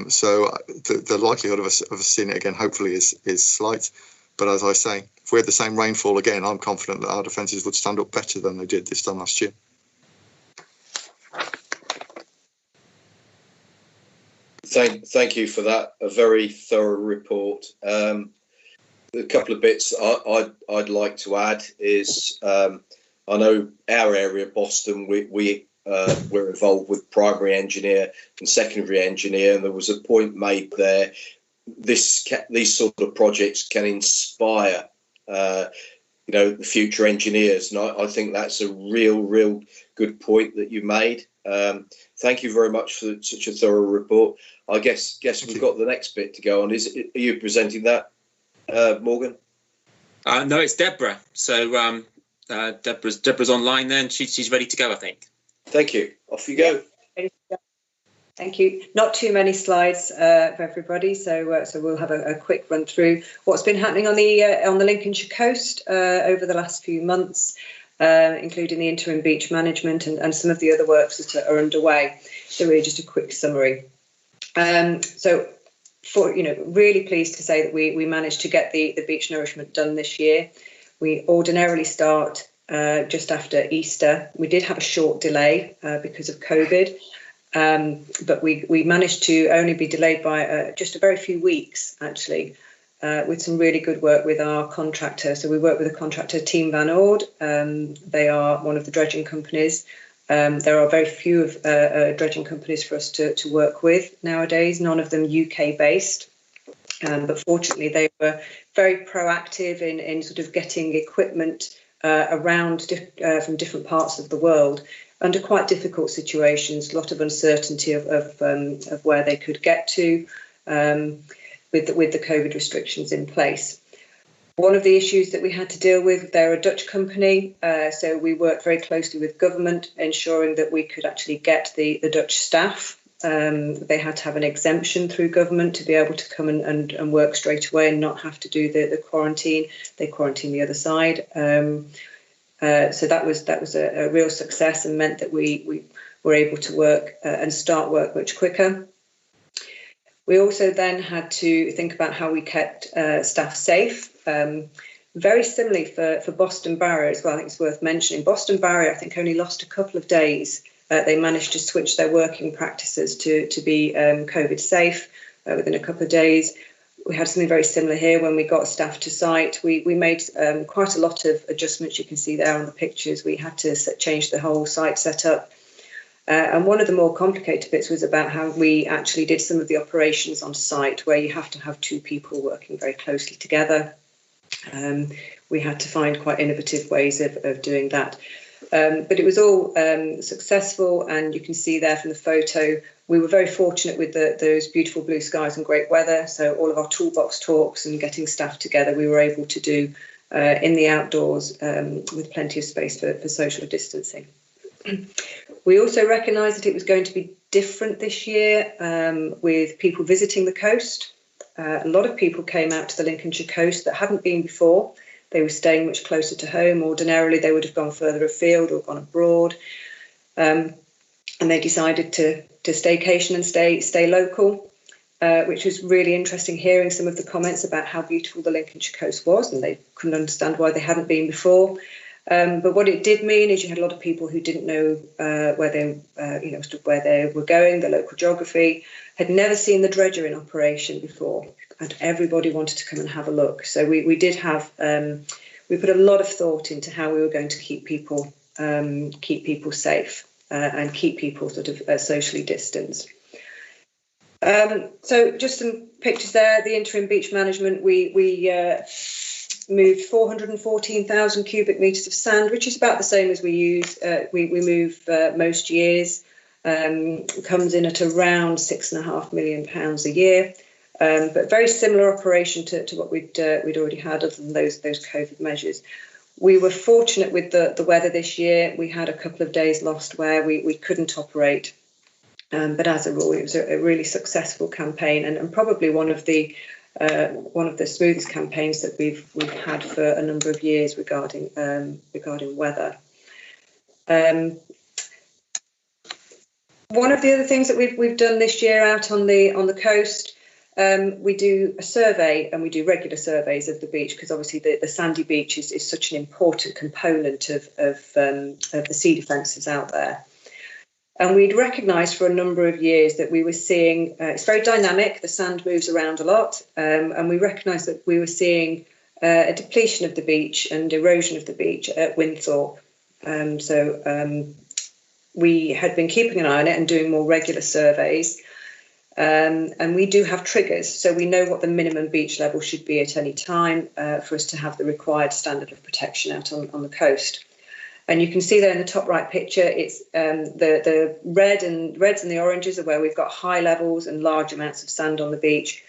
So the likelihood of us seeing it again, hopefully, is slight. But as I say, if we had the same rainfall again, I'm confident that our defences would stand up better than they did this time last year. Thank you for that. A very thorough report. A couple of bits I'd like to add is I know our area, Boston, we're involved with primary engineer and secondary engineer, and there was a point made there. These sort of projects can inspire, the future engineers, and I think that's a real good point that you made. Thank you very much for such a thorough report. I guess we've got the next bit to go on. Are you presenting that, Morgan? No, it's Deborah. So Deborah's online. Then she's ready to go, I think. Thank you. Off you go. Thank you. Not too many slides for everybody, so we'll have a quick run through what's been happening on the Lincolnshire coast over the last few months, including the interim beach management and some of the other works that are underway. So really just a quick summary. So really pleased to say that we managed to get the beach nourishment done this year. We ordinarily start just after Easter. We did have a short delay because of COVID. But we managed to only be delayed by just a very few weeks, actually, with some really good work with our contractor. So we work with a contractor, Team Van Ord. They are one of the dredging companies. There are very few of dredging companies for us to work with nowadays, none of them UK based. But fortunately, they were very proactive in sort of getting equipment around from different parts of the world under quite difficult situations, a lot of uncertainty of where they could get to with the COVID restrictions in place. One of the issues that we had to deal with, they're a Dutch company, so we worked very closely with government, ensuring that we could actually get the Dutch staff. They had to have an exemption through government to be able to come and work straight away and not have to do the quarantine. They quarantine the other side. So that was a real success and meant that we were able to work and start work much quicker. We also then had to think about how we kept staff safe. Very similarly for Boston Barrier as well, I think it's worth mentioning. Boston Barrier, I think, only lost a couple of days. They managed to switch their working practices to be COVID safe within a couple of days. We had something very similar here when we got staff to site. We made quite a lot of adjustments. You can see there on the pictures. We had to change the whole site setup. And one of the more complicated bits was about how we actually did some of the operations on site, where you have to have two people working very closely together. We had to find quite innovative ways of doing that. But it was all successful, and you can see there from the photo, we were very fortunate with those beautiful blue skies and great weather. So all of our toolbox talks and getting staff together, we were able to do in the outdoors with plenty of space for social distancing. We also recognised that it was going to be different this year with people visiting the coast. A lot of people came out to the Lincolnshire coast that hadn't been before. They were staying much closer to home. Ordinarily, they would have gone further afield or gone abroad. And they decided to staycation and stay local, which was really interesting, hearing some of the comments about how beautiful the Lincolnshire coast was, and they couldn't understand why they hadn't been before. But what it did mean is you had a lot of people who didn't know where they were going, the local geography, had never seen the dredger in operation before, and everybody wanted to come and have a look. So we did have we put a lot of thought into how we were going to keep people safe and keep people sort of socially distanced. So just some pictures there. The interim beach management, we moved 414,000 cubic metres of sand, which is about the same as we move most years. Comes in at around £6.5 million a year, but very similar operation to what we'd already had, other than those COVID measures. We were fortunate with the weather this year. We had a couple of days lost where we couldn't operate, but as a rule, it was a really successful campaign, and probably one of the smoothest campaigns that we've had for a number of years regarding weather. One of the other things that we've done this year out on the coast, we do a survey, and we do regular surveys of the beach, because obviously the sandy beach is such an important component of the sea defences out there. And we'd recognised for a number of years that we were seeing, it's very dynamic, the sand moves around a lot, and we recognised that we were seeing a depletion of the beach and erosion of the beach at Winthorpe. We had been keeping an eye on it and doing more regular surveys. And we do have triggers, so we know what the minimum beach level should be at any time for us to have the required standard of protection out on the coast. And you can see there in the top right picture, it's the reds and the oranges are where we've got high levels and large amounts of sand on the beach.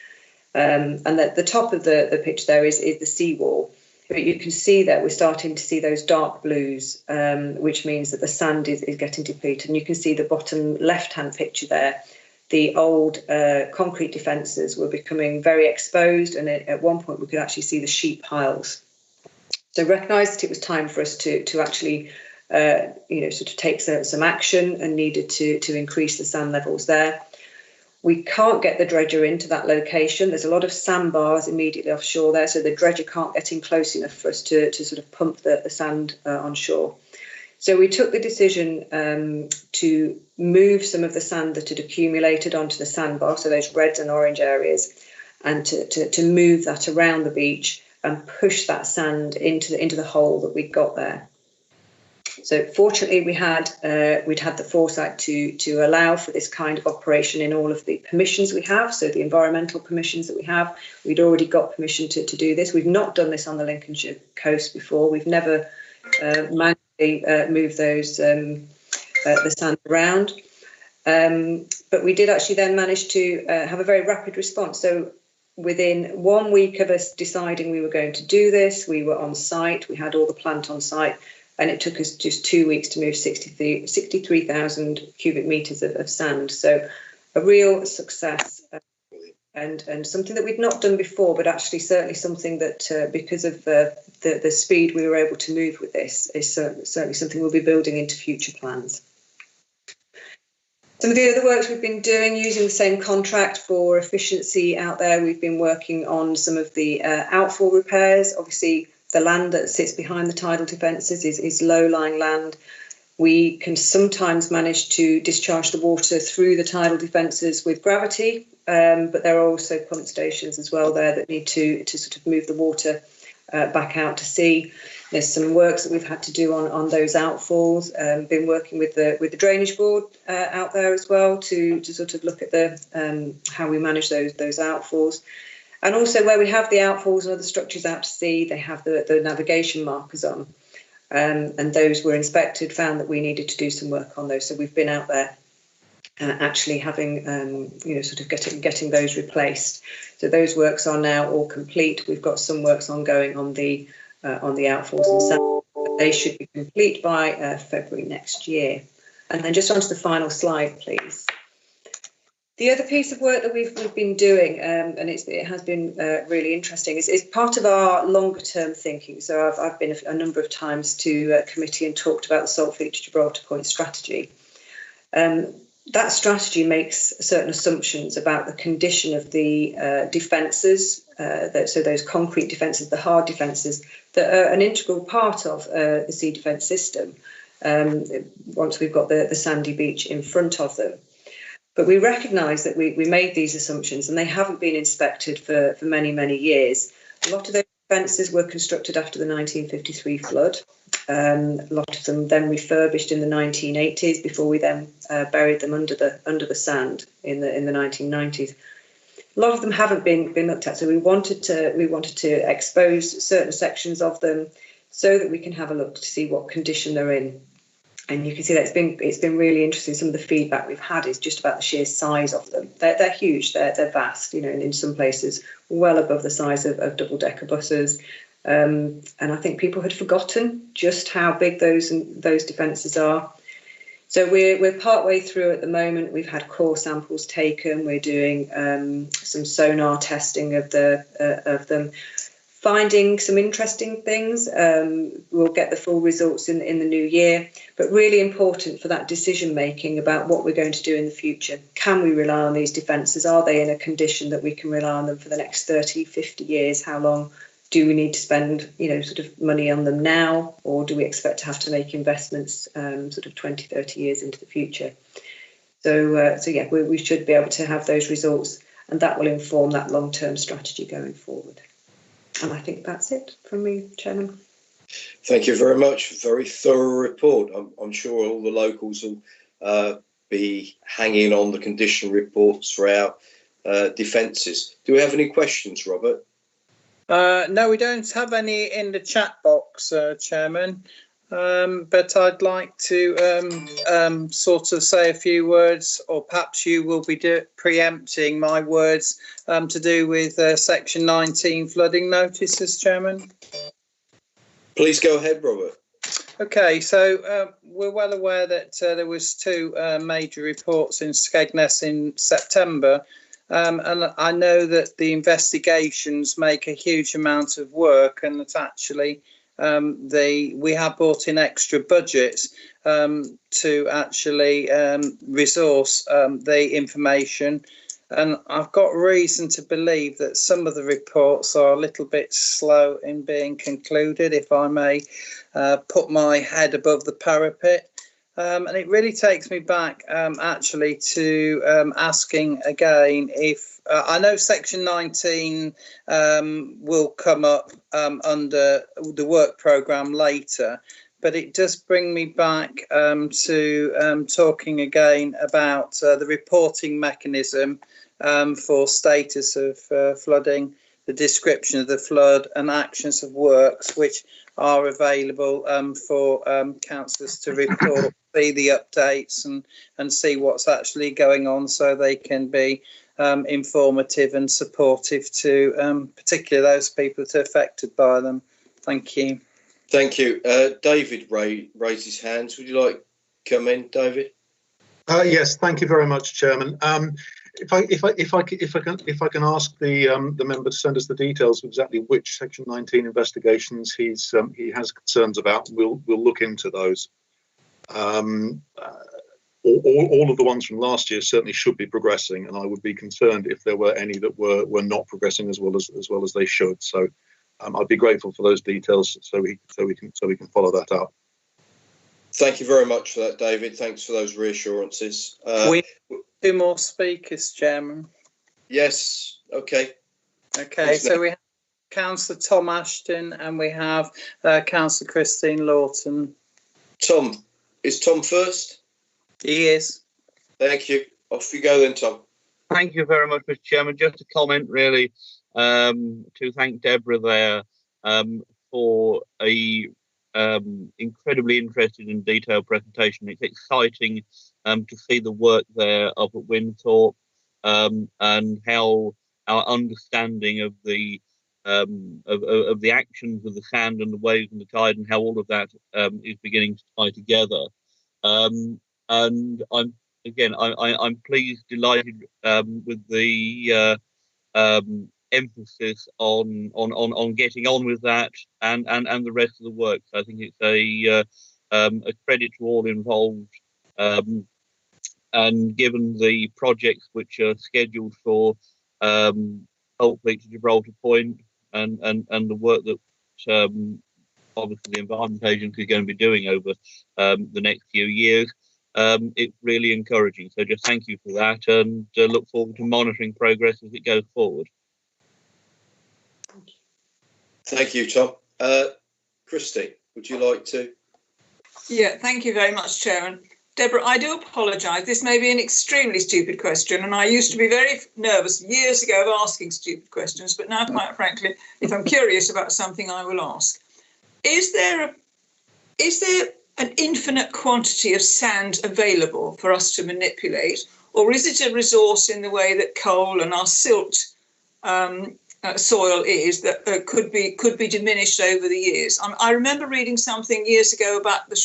And the top of the picture there is the seawall. But you can see that we're starting to see those dark blues, which means that the sand is getting depleted. And you can see the bottom left-hand picture there. The old concrete defences were becoming very exposed, and at one point we could actually see the sheep piles. So recognised that it was time for us to actually, sort of take some action, and needed to increase the sand levels there. We can't get the dredger into that location. There's a lot of sandbars immediately offshore there, so the dredger can't get in close enough for us to sort of pump the sand on shore. So we took the decision to move some of the sand that had accumulated onto the sandbar, so those reds and orange areas, and to move that around the beach and push that sand into the hole that we'd got there. So fortunately, we'd had the foresight to allow for this kind of operation in all of the permissions we have. So the environmental permissions that we have, we'd already got permission to do this. We've not done this on the Lincolnshire coast before. We've never manually moved those the sand around, but we did actually then manage to have a very rapid response. So within 1 week of us deciding we were going to do this, we were on site. We had all the plant on site. And it took us just 2 weeks to move 63,000 cubic metres of sand. So a real success, and something that we'd not done before, but actually certainly something that because of the speed we were able to move with this is certainly something we'll be building into future plans. Some of the other works we've been doing using the same contract for efficiency out there, we've been working on some of the outfall repairs. Obviously, the land that sits behind the tidal defences is low-lying land. We can sometimes manage to discharge the water through the tidal defences with gravity, but there are also pump stations as well there that need to sort of move the water back out to sea. There's some works that we've had to do on those outfalls. Been working with the drainage board out there as well to sort of look at the how we manage those outfalls. And also where we have the outfalls and other structures out to sea, they have the navigation markers on. and those were inspected, found that we needed to do some work on those. So we've been out there actually having, sort of getting those replaced. So those works are now all complete. We've got some works ongoing on the outfalls and sand. They should be complete by February next year. And then just onto the final slide, please. The other piece of work that we've been doing, and it has been really interesting, is part of our longer term thinking. So I've been a number of times to committee and talked about the Saltfleet to Gibraltar Point strategy. That strategy makes certain assumptions about the condition of the defences, so those concrete defences, the hard defences, that are an integral part of the sea defence system once we've got the sandy beach in front of them. But we recognise that we made these assumptions and they haven't been inspected for many, many years. A lot of those defences were constructed after the 1953 flood. A lot of them then refurbished in the 1980s before we then buried them under the sand in the 1990s. A lot of them haven't been looked at, so we wanted to expose certain sections of them so that we can have a look to see what condition they're in. And you can see that it's been really interesting. Some of the feedback we've had is just about the sheer size of them. They're huge. They're vast. And in some places well above the size of double-decker buses. And I think people had forgotten just how big those defences are. So we're partway through at the moment. We've had core samples taken. We're doing some sonar testing of them. Finding some interesting things. We'll get the full results in the new year, but really important for that decision making about what we're going to do in the future. Can we rely on these defences? Are they in a condition that we can rely on them for the next 30, 50 years? How long do we need to spend, sort of money on them now, or do we expect to have to make investments sort of 20, 30 years into the future? So yeah, we should be able to have those results, and that will inform that long-term strategy going forward. And I think that's it from me, Chairman. Thank you very much. Very thorough report. I'm sure all the locals will be hanging on the condition reports for our defences. Do we have any questions, Robert? No, we don't have any in the chat box, Chairman. But I'd like to sort of say a few words, or perhaps you will be preempting my words to do with Section 19 flooding notices, Chairman. Please go ahead, Robert. Okay, so we're well aware that there was two major reports in Skegness in September, and I know that the investigations make a huge amount of work, and that actually we have brought in extra budgets to actually resource the information, and I've got reason to believe that some of the reports are a little bit slow in being concluded, if I may put my head above the parapet. And it really takes me back actually to asking again if I know Section 19 will come up under the work programme later, but it does bring me back to talking again about the reporting mechanism for status of flooding, the description of the flood and actions of works which are available for councillors to report, see the updates and see what's actually going on, so they can be informative and supportive to particularly those people that are affected by them. Thank you. Thank you. David raised his hands. Would you like to come in, David? Yes, thank you very much, Chairman. If I can ask the member to send us the details of exactly which Section 19 investigations he has concerns about, we'll look into those. All of the ones from last year certainly should be progressing, and I would be concerned if there were any that were not progressing as well as they should. So I'd be grateful for those details so we can follow that up. Thank you very much for that, David. Thanks for those reassurances. We have two more speakers, Chairman. Yes. Okay. Okay. So we have Councillor Tom Ashton and we have Councillor Christine Lawton. Tom, is Tom first? He is. Thank you. Off you go then, Tom. Thank you very much, Mr. Chairman. Just a comment, really, to thank Deborah there for a incredibly interested in detailed presentation. It's exciting to see the work there up at Winthorpe, and how our understanding of the actions of the sand and the waves and the tide, and how all of that is beginning to tie together. And I'm pleased, delighted with the emphasis on getting on with that and the rest of the work. So I think it's a credit to all involved. And given the projects which are scheduled for hopefully to Gibraltar Point and the work that obviously the Environment Agency is going to be doing over the next few years, it's really encouraging. So just thank you for that, and look forward to monitoring progress as it goes forward. Thank you, Tom. Christy, would you like to? Yeah, thank you very much, Chairman. Deborah, I do apologise. This may be an extremely stupid question, and I used to be very nervous years ago of asking stupid questions, but now, quite frankly, if I'm curious about something, I will ask. Is there an infinite quantity of sand available for us to manipulate, or is it a resource in the way that coal and our silt soil is that could be diminished over the years? I remember reading something years ago about the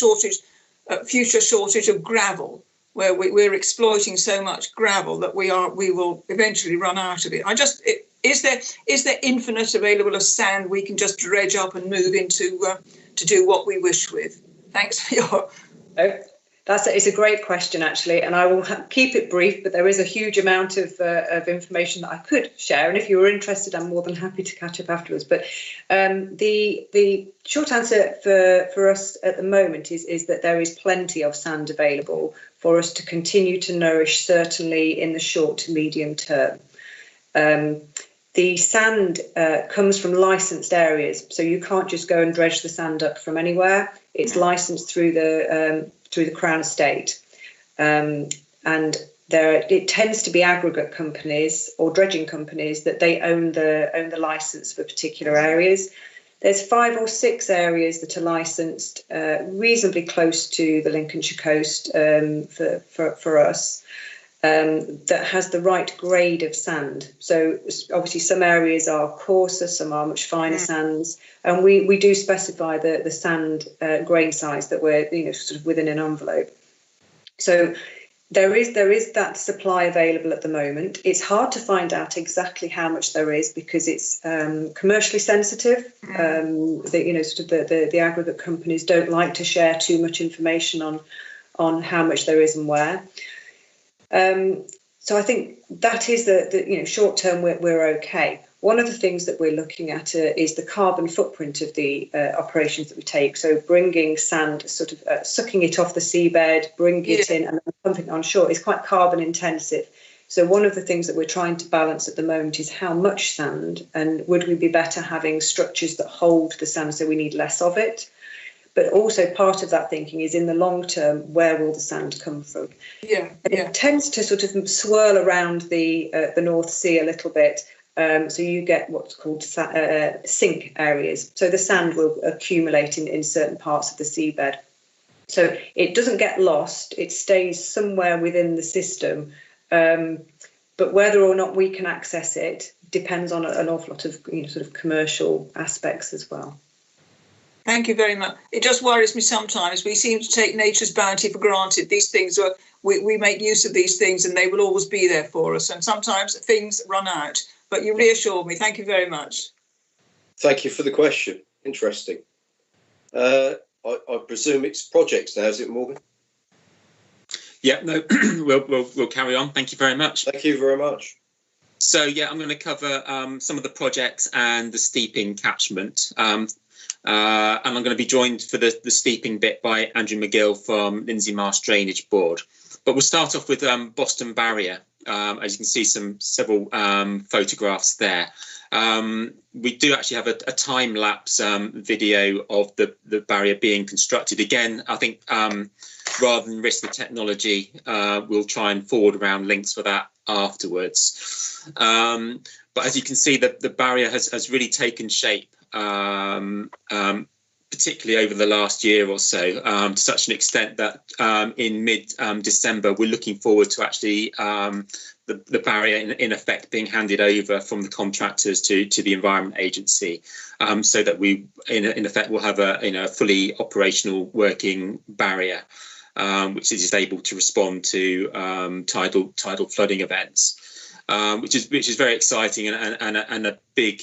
future shortage of gravel, where we're exploiting so much gravel that we will eventually run out of it. Is there infinite available of sand we can just dredge up and move into to do what we wish with? Thanks for your. It's a great question, actually, and I will keep it brief, but there is a huge amount of information that I could share, and if you were interested, I'm more than happy to catch up afterwards. But the short answer for us at the moment is that there is plenty of sand available for us to continue to nourish, certainly in the short to medium term. The sand comes from licensed areas, so you can't just go and dredge the sand up from anywhere. It's licensed through the Crown Estate, and it tends to be aggregate companies or dredging companies that they own the license for particular areas. There's 5 or 6 areas that are licensed reasonably close to the Lincolnshire coast for us. That has the right grade of sand. So obviously some areas are coarser, some are much finer sands, and we do specify the sand grain size that we're sort of within an envelope. So there is that supply available at the moment. It's hard to find out exactly how much there is because it's commercially sensitive. The aggregate companies don't like to share too much information on how much there is and where. So I think that is the short term we're okay. One of the things that we're looking at is the carbon footprint of the operations that we take. So bringing sand, sort of sucking it off the seabed, bringing it in and pumping it on shore is quite carbon intensive. So one of the things that we're trying to balance at the moment is how much sand, and would we be better having structures that hold the sand so we need less of it? But also part of that thinking is in the long term, where will the sand come from? It tends to sort of swirl around the North Sea a little bit. So you get what's called sink areas. So the sand will accumulate in certain parts of the seabed. So it doesn't get lost. It stays somewhere within the system. But whether or not we can access it depends on an awful lot of sort of commercial aspects as well. Thank you very much. It just worries me sometimes. We seem to take nature's bounty for granted. These things we make use of these things and they will always be there for us. And sometimes things run out. But you reassured me. Thank you very much. Thank you for the question. Interesting. I presume it's projects now, is it, Morgan? Yeah, no, we'll carry on. Thank you very much. Thank you very much. So, yeah, I'm going to cover some of the projects and the steeping catchment. And I'm going to be joined for the steeping bit by Andrew McGill from Lindsey Marsh Drainage Board. But we'll start off with Boston Barrier. As you can see, several photographs there. We do actually have a time-lapse video of the barrier being constructed. Again, I think rather than risk the technology, we'll try and forward around links for that afterwards. But as you can see, the barrier has really taken shape, particularly particularly over the last year or so, to such an extent that in mid-December, we're looking forward to actually the barrier in effect being handed over from the contractors to the Environment Agency, so that we in effect will have a fully operational working barrier, which is able to respond to tidal flooding events, which is very exciting and a big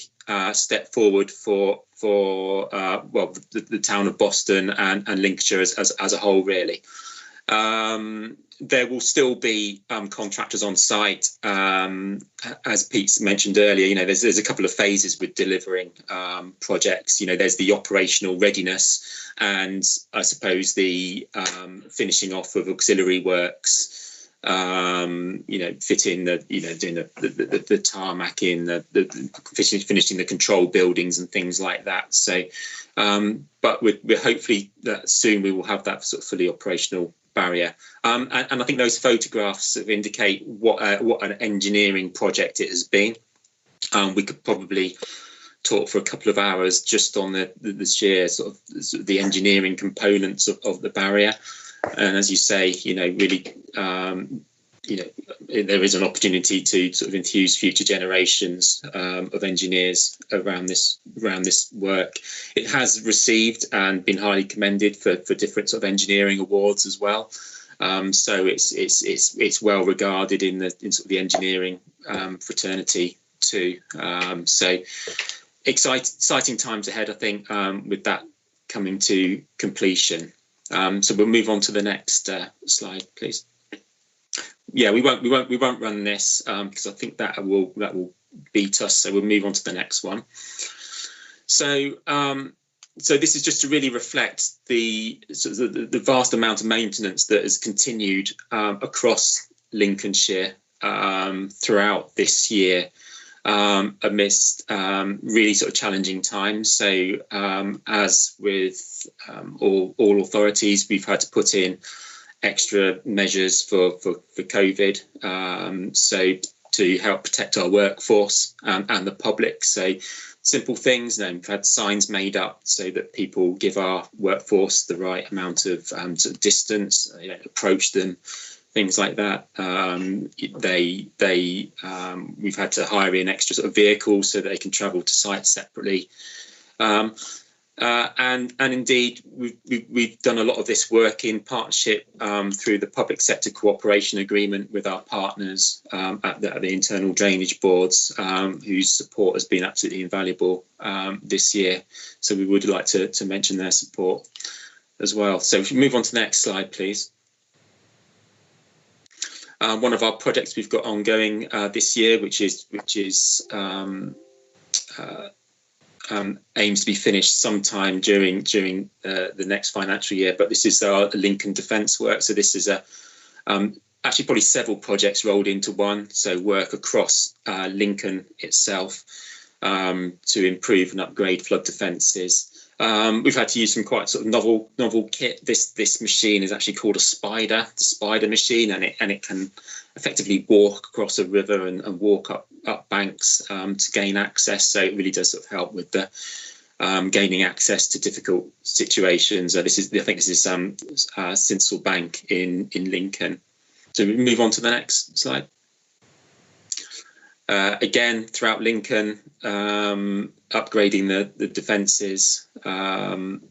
step forward for the town of Boston and Lincolnshire as a whole, really. There will still be contractors on site, as Pete's mentioned earlier. There's a couple of phases with delivering projects. There's the operational readiness, and I suppose the finishing off of auxiliary works. Fitting doing the tarmac in, finishing the control buildings and things like that. So, but we're hopefully that soon we will have that sort of fully operational barrier. And I think those photographs sort of indicate what an engineering project it has been. We could probably talk for a couple of hours just on the sheer sort of the engineering components of the barrier. And as you say, really, there is an opportunity to sort of enthuse future generations of engineers around this work. It has received and been highly commended for different sort of engineering awards as well. So it's well regarded in sort of the engineering fraternity too. So exciting times ahead, I think, with that coming to completion. So we'll move on to the next slide, please. Yeah, we won't run this because I think that will beat us. So we'll move on to the next one. So so this is just to really reflect the vast amount of maintenance that has continued across Lincolnshire throughout this year, amidst really sort of challenging times. So as with all authorities, we've had to put in extra measures for COVID, so to help protect our workforce and the public. So simple things, we've had signs made up so that people give our workforce the right amount of sort of distance, approach them, things like that. We've had to hire in extra sort of vehicles so that they can travel to sites separately. And indeed, we've done a lot of this work in partnership through the public sector cooperation agreement with our partners at the internal drainage boards, whose support has been absolutely invaluable this year. So we would like to mention their support as well. So if you move on to the next slide, please. One of our projects we've got ongoing this year, which aims to be finished sometime during the next financial year, but this is our Lincoln Defence work. So this is actually probably several projects rolled into one. So work across Lincoln itself to improve and upgrade flood defences. We've had to use some quite sort of novel kit. This machine is actually called the Spider machine, and it can effectively walk across a river and walk up banks to gain access. So it really does sort of help with the gaining access to difficult situations. I think this is Sinsel Bank in Lincoln. So we move on to the next slide. Again, throughout Lincoln, upgrading the defences. And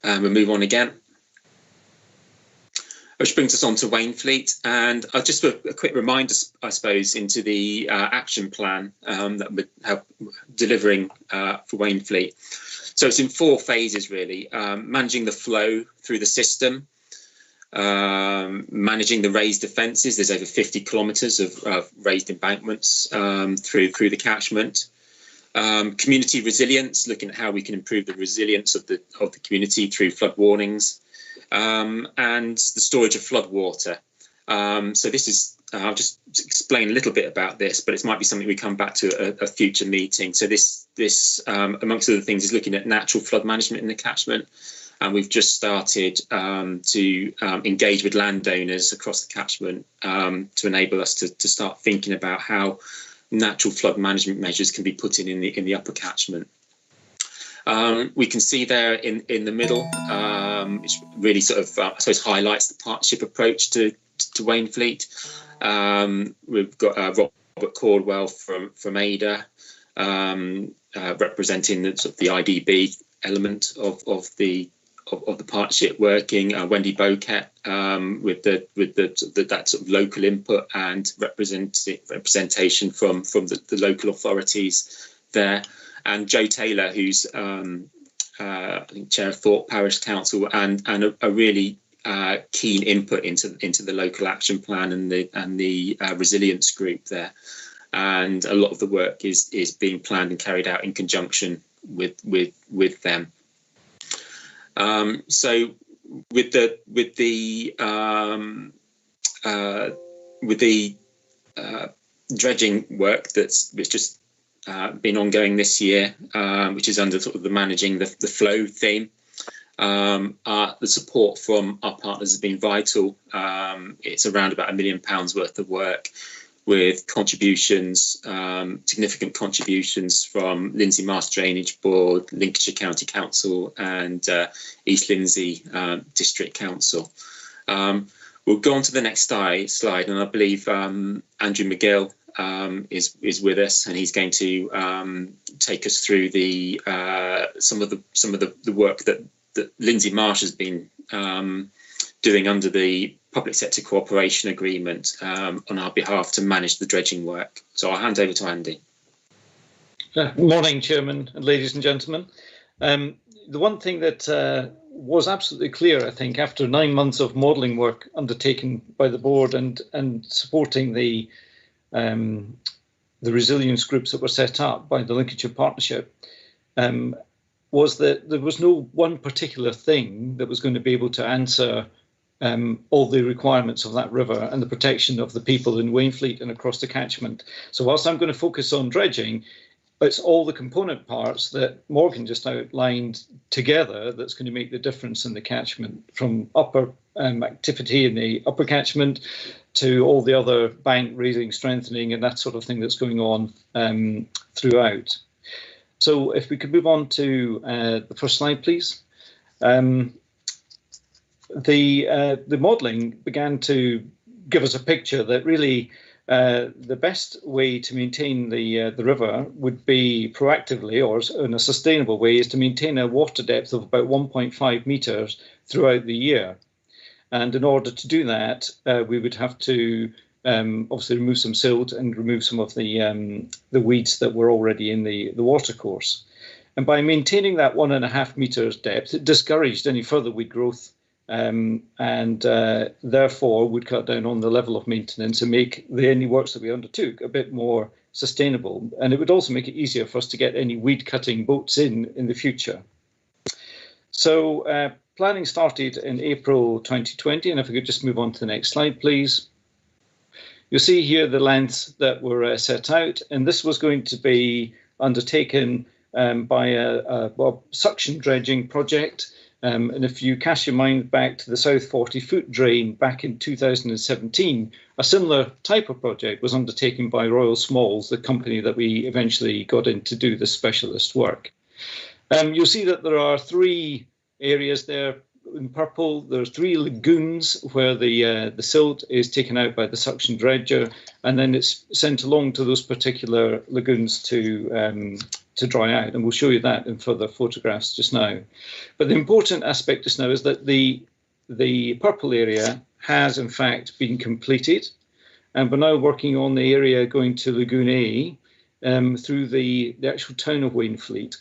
we'll move on again. Which brings us on to Wainfleet, and just a quick reminder, I suppose, into the action plan that we're delivering for Wainfleet. So it's in 4 phases, really. Managing the flow through the system, managing the raised defences. There's over 50 kilometres of raised embankments through the catchment. Community resilience, looking at how we can improve the resilience of the community through flood warnings. And the storage of flood water. So this is, I'll just explain a little bit about this, but it might be something we come back to a future meeting. So this amongst other things, is looking at natural flood management in the catchment. And we've just started to engage with landowners across the catchment to enable us to start thinking about how natural flood management measures can be put in the upper catchment. We can see there in the middle, which really sort of, I suppose, highlights the partnership approach to Wainfleet. We've got Robert Caldwell from ADA, representing the sort of the IDB element of the partnership working. Wendy Boquet with that sort of local input and representation from the local authorities there, and Joe Taylor, who's I think Chair of Thorpe Parish Council, and a really keen input into the local action plan and the resilience group there. And a lot of the work is being planned and carried out in conjunction with them. So with the dredging work that's just been ongoing this year, which is under sort of the managing the flow theme, the support from our partners has been vital. It's around about £1 million worth of work, with contributions, significant contributions from Lindsey Marsh Drainage Board, Lincolnshire County Council and East Lindsey District Council. We'll go on to the next slide, and I believe Andrew McGill is with us, and he's going to take us through the some of the work that Lindsey Marsh has been doing under the Public Sector Cooperation Agreement on our behalf to manage the dredging work. So I'll hand over to Andy. Morning, Chairman and ladies and gentlemen. The one thing that was absolutely clear, I think, after 9 months of modelling work undertaken by the board and supporting the resilience groups that were set up by the Lincolnshire Partnership, was that there was no one particular thing that was going to be able to answer all the requirements of that river and the protection of the people in Wainfleet and across the catchment. So whilst I'm going to focus on dredging, it's all the component parts that Morgan just outlined together that's going to make the difference in the catchment, from upper activity in the upper catchment to all the other bank raising, strengthening and that sort of thing that's going on throughout. So if we could move on to the first slide, please. The modelling began to give us a picture that really the best way to maintain the river would be proactively, or in a sustainable way, is to maintain a water depth of about 1.5 metres throughout the year. And in order to do that, we would have to obviously remove some silt and remove some of the weeds that were already in the watercourse. And by maintaining that 1.5 metres depth, it discouraged any further weed growth, and therefore would cut down on the level of maintenance and make any works that we undertook a bit more sustainable. And it would also make it easier for us to get any weed cutting boats in the future. So planning started in April 2020, and if we could just move on to the next slide, please. You'll see here the lengths that were set out, and this was going to be undertaken by a suction dredging project. And if you cast your mind back to the South 40-foot drain back in 2017, a similar type of project was undertaken by Royal Smalls, the company that we eventually got in to do the specialist work. You'll see that there are 3 areas there in purple. There's 3 lagoons where the silt is taken out by the suction dredger, and then it's sent along to those particular lagoons to dry out, and we'll show you that in further photographs just now. But the important aspect just now is that the purple area has in fact been completed, and we're now working on the area going to Lagoon A through the actual town of Wainfleet.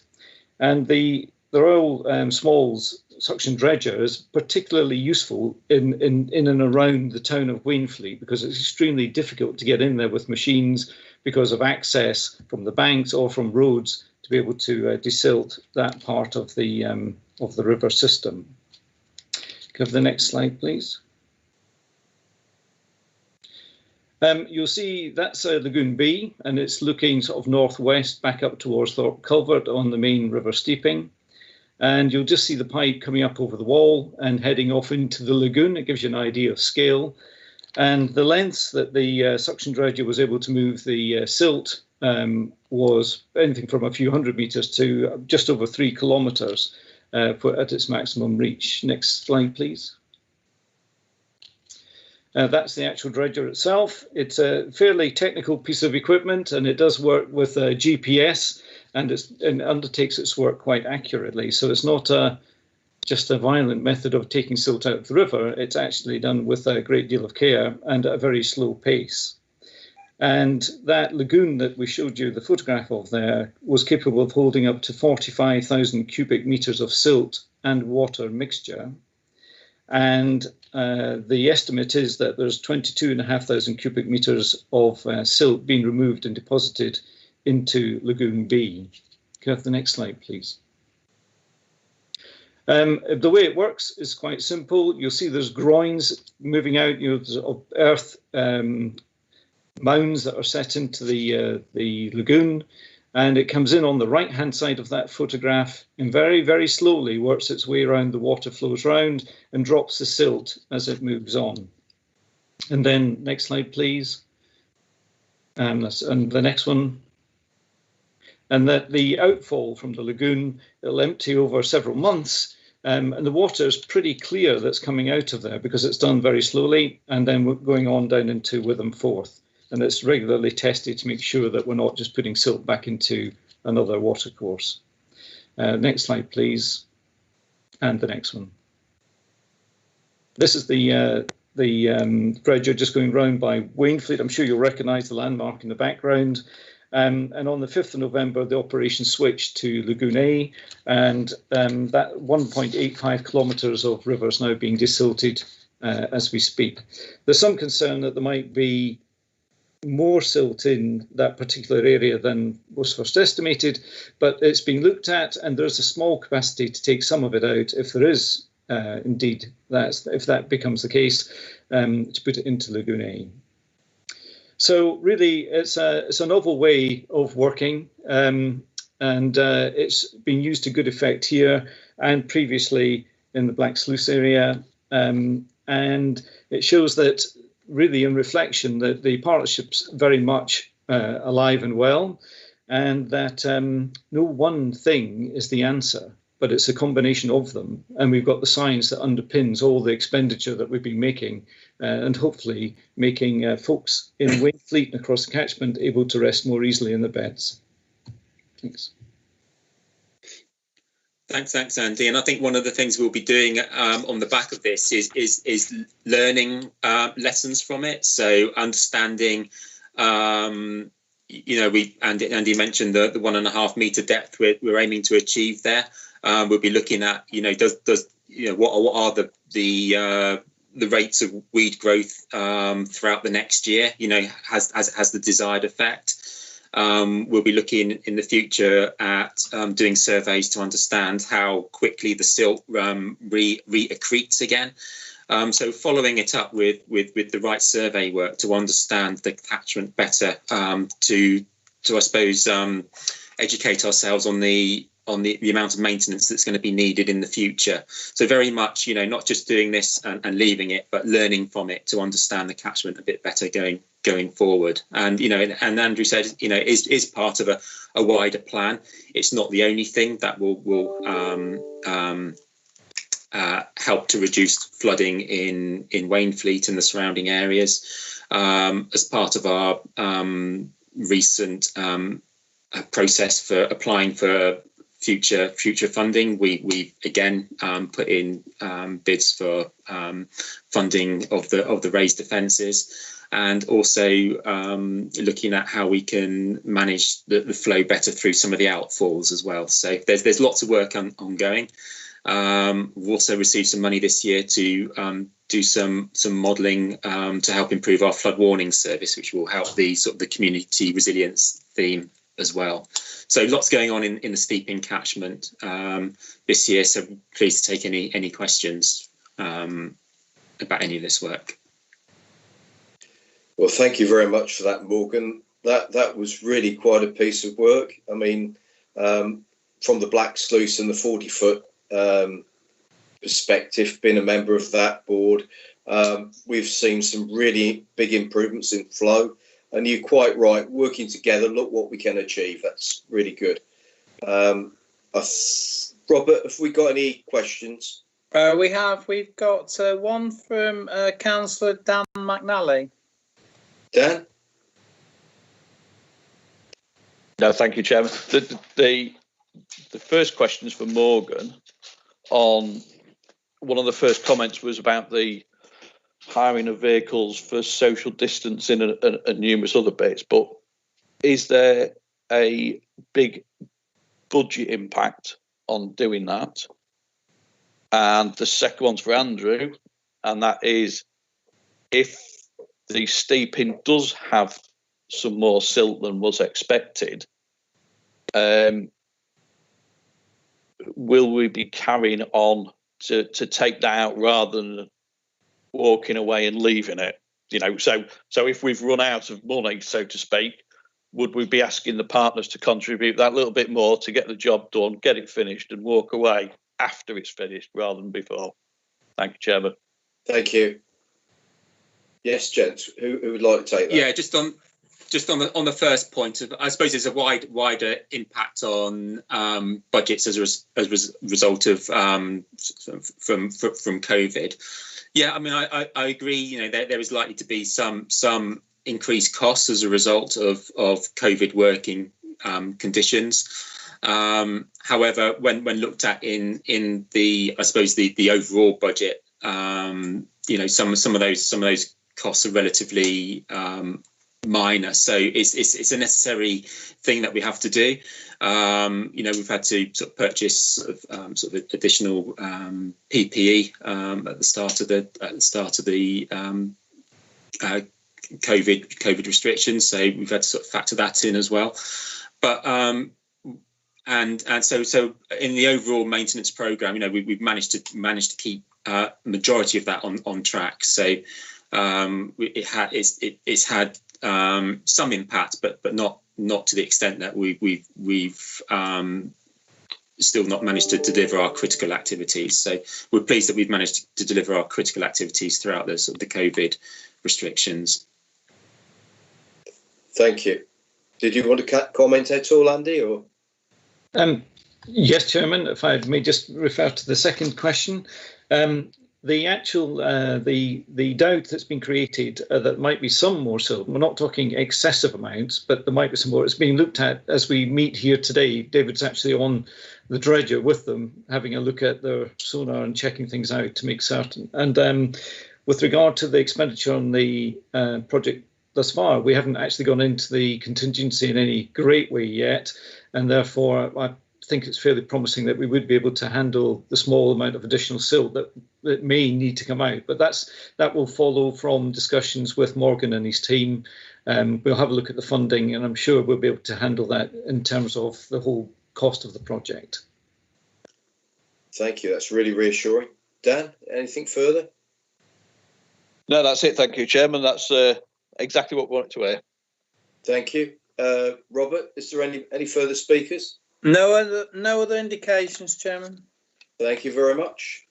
And the Royal Smalls suction dredger is particularly useful in and around the town of Wainfleet, because it's extremely difficult to get in there with machines because of access from the banks or from roads to be able to desilt that part of the river system. Can I have the next slide, please? You'll see that's Lagoon B, and it's looking sort of northwest back up towards Thorpe Culvert on the main river steeping. And you'll just see the pipe coming up over the wall and heading off into the lagoon. It gives you an idea of scale. And the lengths that the suction dredger was able to move the silt was anything from a few hundred metres to just over 3 kilometres at its maximum reach. Next slide, please. That's the actual dredger itself. It's a fairly technical piece of equipment, and it does work with GPS, and it undertakes its work quite accurately. So it's not just a violent method of taking silt out of the river. It's actually done with a great deal of care and at a very slow pace. And that lagoon that we showed you the photograph of there was capable of holding up to 45,000 cubic metres of silt and water mixture. And the estimate is that there's 22,500 cubic metres of silt being removed and deposited into Lagoon B. Can I have the next slide, please? The way it works is quite simple. You'll see there's groins moving out, there's earth mounds that are set into the lagoon, and it comes in on the right-hand side of that photograph and very, very slowly works its way around. The water flows round and drops the silt as it moves on. And then next slide, please. And the next one. And that the outfall from the lagoon, it'll empty over several months, and the water is pretty clear that's coming out of there because it's done very slowly, and then we're going on down into Witham Forth. And it's regularly tested to make sure that we're not just putting silt back into another watercourse. Next slide, please. And the next one. This is the dredger just going round by Wainfleet. I'm sure you'll recognise the landmark in the background. And on the 5th of November, the operation switched to Lagoon A, and that 1.85 kilometres of river is now being desilted as we speak. There's some concern that there might be more silt in that particular area than was first estimated, but it's been looked at, and there's a small capacity to take some of it out if there is indeed if that becomes the case, to put it into Lagoon A. So really, it's a novel way of working, and it's been used to good effect here and previously in the Black Sluice area, and it shows that really in reflection that the partnership's very much alive and well, and that no one thing is the answer, but it's a combination of them. And we've got the science that underpins all the expenditure that we've been making, and hopefully making folks in Wainfleet and across the catchment able to rest more easily in the beds. Thanks. Thanks, Andy. And I think one of the things we'll be doing on the back of this is learning lessons from it. So understanding, Andy mentioned the 1.5 metre depth we're aiming to achieve there. We'll be looking at, what are the rates of weed growth throughout the next year? Has the desired effect? We'll be looking in the future at doing surveys to understand how quickly the silt reaccretes again. So following it up with the right survey work to understand the catchment better, to I suppose educate ourselves on the amount of maintenance that's going to be needed in the future. So very much, not just doing this and leaving it, but learning from it to understand the catchment a bit better going forward. And and Andrew said, is part of a wider plan. It's not the only thing that will help to reduce flooding in Wainfleet and the surrounding areas. As part of our recent process for applying for future funding, we again put in bids for funding of the raised defences, and also looking at how we can manage the flow better through some of the outfalls as well. So there's lots of work ongoing. We've also received some money this year to do some modelling to help improve our flood warning service, which will help the community resilience theme as well. So lots going on in the steeping catchment this year. So please take any questions about any of this work. Well, thank you very much for that, Morgan. That was really quite a piece of work. I mean, from the Black Sluice and the 40-foot perspective, being a member of that board, we've seen some really big improvements in flow. And you're quite right, working together, look what we can achieve. That's really good. Robert, have we got any questions? We've got one from Councillor Dan McNally. Dan? No, thank you, Chairman. The first question is for Morgan. On one of the first comments was about the hiring of vehicles for social distancing and numerous other bits, but is there a big budget impact on doing that? And the second one's for Andrew, and that is, if the steeping does have some more silt than was expected, will we be carrying on to take that out rather than walking away and leaving it? You know, so if we've run out of money, so to speak, would we be asking the partners to contribute that little bit more to get the job done, get it finished, and walk away after it's finished rather than before? Thank you, Chairman. Thank you. Yes, gents, who would like to take that? Yeah, just on the first point, I suppose there's a wider impact on budgets as a result of from COVID. Yeah, I mean, I agree. You know, there is likely to be some increased costs as a result of COVID working conditions. However, when looked at in the, I suppose the overall budget, you know, some of those costs are relatively minor. So it's a necessary thing that we have to do. You know, we've had to sort of purchase sort of additional PPE at the start of the COVID restrictions. So we've had to sort of factor that in as well. But and so in the overall maintenance program, you know, we've managed to keep majority of that on track. So it's had some impact, but not to the extent that we've still not managed to deliver our critical activities. So we're pleased that we've managed to deliver our critical activities throughout the sort of the COVID restrictions. Thank you. Did you want to comment at all, Andy? Or yes, Chairman. If I may just refer to the second question. The actual the doubt that's been created that might be some more silt. We're not talking excessive amounts, but there might be some more. It's being looked at as we meet here today. David's actually on the dredger with them, having a look at their sonar and checking things out to make certain. And with regard to the expenditure on the project thus far, we haven't actually gone into the contingency in any great way yet, and therefore I think it's fairly promising that we would be able to handle the small amount of additional silt that may need to come out. But that will follow from discussions with Morgan and his team. We'll have a look at the funding, and I'm sure we'll be able to handle that in terms of the whole cost of the project. Thank you. That's really reassuring. Dan, anything further? No, that's it. Thank you, Chairman. That's exactly what we wanted to hear. Thank you. Robert, is there any further speakers? No other indications, Chairman. Thank you very much.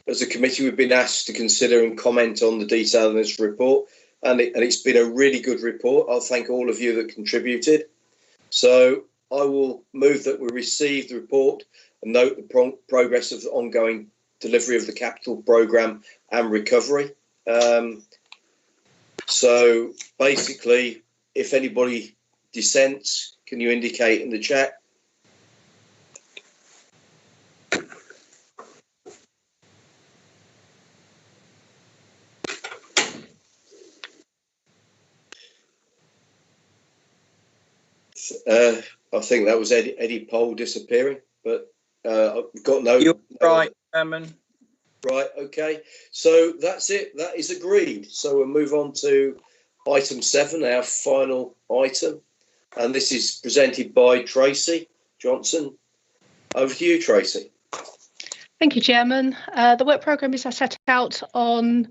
As a committee, we've been asked to consider and comment on the detail of this report, and it's been a really good report. I'll thank all of you that contributed. So I will move that we receive the report and note the progress of the ongoing delivery of the capital programme and recovery. So basically, if anybody dissents, can you indicate in the chat? I think that was Eddie Pole disappearing, but I've got no. You're right, Chairman. Right, okay. So that's it. That is agreed. So we'll move on to item 7, our final item. And this is presented by Tracy Johnson. Over to you, Tracy. Thank you, Chairman. The work programme is set out on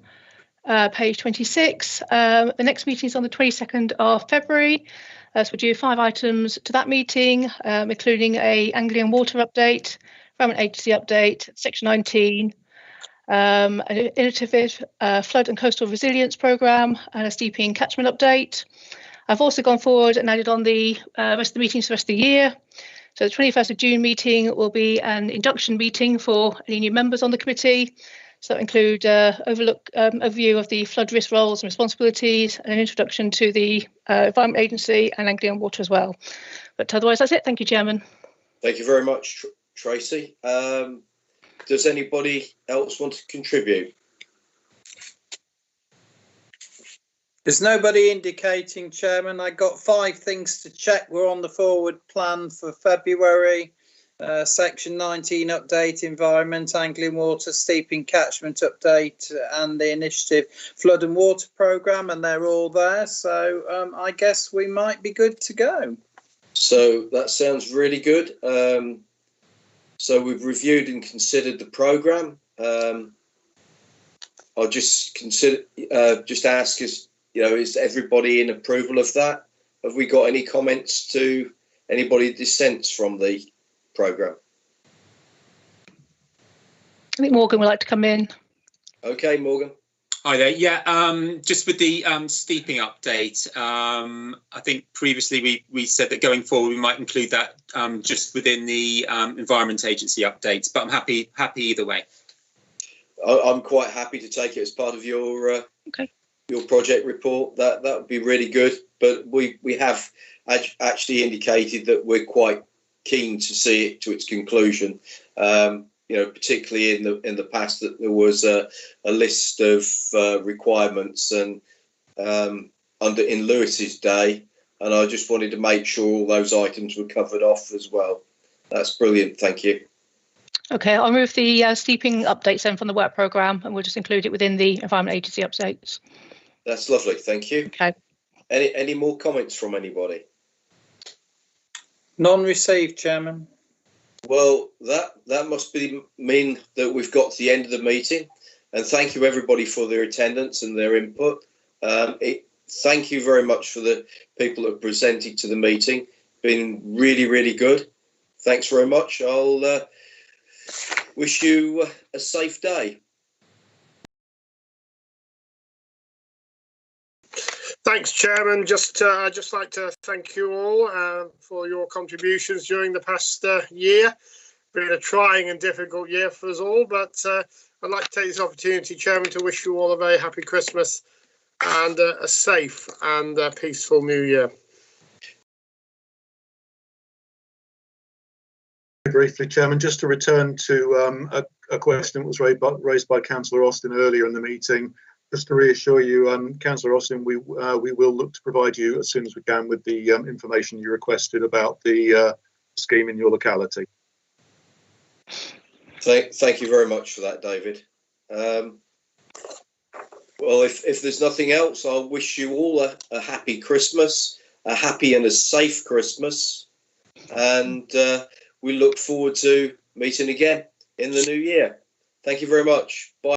page 26. The next meeting is on the 22nd of February. So we're due 5 items to that meeting, including a Anglian water update, environment agency update, section 19, an innovative flood and coastal resilience programme, and a steeping catchment update. I've also gone forward and added on the rest of the meetings for the rest of the year. So the 21st of June meeting will be an induction meeting for any new members on the committee. So that include overview of the flood risk roles and responsibilities, and an introduction to the Environment Agency and Anglian Water as well. But otherwise, that's it. Thank you, Chairman. Thank you very much, Tracy. Does anybody else want to contribute? There's nobody indicating, Chairman. I got 5 things to check. We're on the forward plan for February. Section 19 update, environment, Anglian Water, steeping catchment update, and the initiative flood and water programme, and they're all there. So I guess we might be good to go. So that sounds really good. So we've reviewed and considered the programme. I'll just ask us, is everybody in approval of that? Have we got any comments to anybody dissents from the programme? I think Morgan would like to come in. Okay, Morgan. Hi there. Yeah, just with the steeping update, I think previously we said that going forward we might include that just within the Environment Agency updates, but I'm happy either way. I'm quite happy to take it as part of your your project report. That would be really good. But we have actually indicated that we're quite keen to see it to its conclusion. Particularly in the past, that there was a list of requirements and in Lewis's day, and I just wanted to make sure all those items were covered off as well. That's brilliant. Thank you. Okay, I'll move the steeping updates then from the work programme, and we'll just include it within the Environment Agency updates. That's lovely. Thank you. Okay. Any more comments from anybody? None received, Chairman. Well, that must mean that we've got to the end of the meeting, and thank you everybody for their attendance and their input. Thank you very much for the people that have presented to the meeting. Been really, really good. Thanks very much. I'll wish you a safe day. Thanks, Chairman. I'd just like to thank you all for your contributions during the past year. Been a trying and difficult year for us all, but I'd like to take this opportunity, Chairman, to wish you all a very happy Christmas and a safe and peaceful New Year. Briefly, Chairman, just to return to a question that was raised by Councillor Austin earlier in the meeting. Just to reassure you, Councillor Austin, we will look to provide you as soon as we can with the information you requested about the scheme in your locality. Thank you very much for that, David. Well, if there's nothing else, I'll wish you all a happy Christmas, a happy and a safe Christmas, and we look forward to meeting again in the new year. Thank you very much. Bye.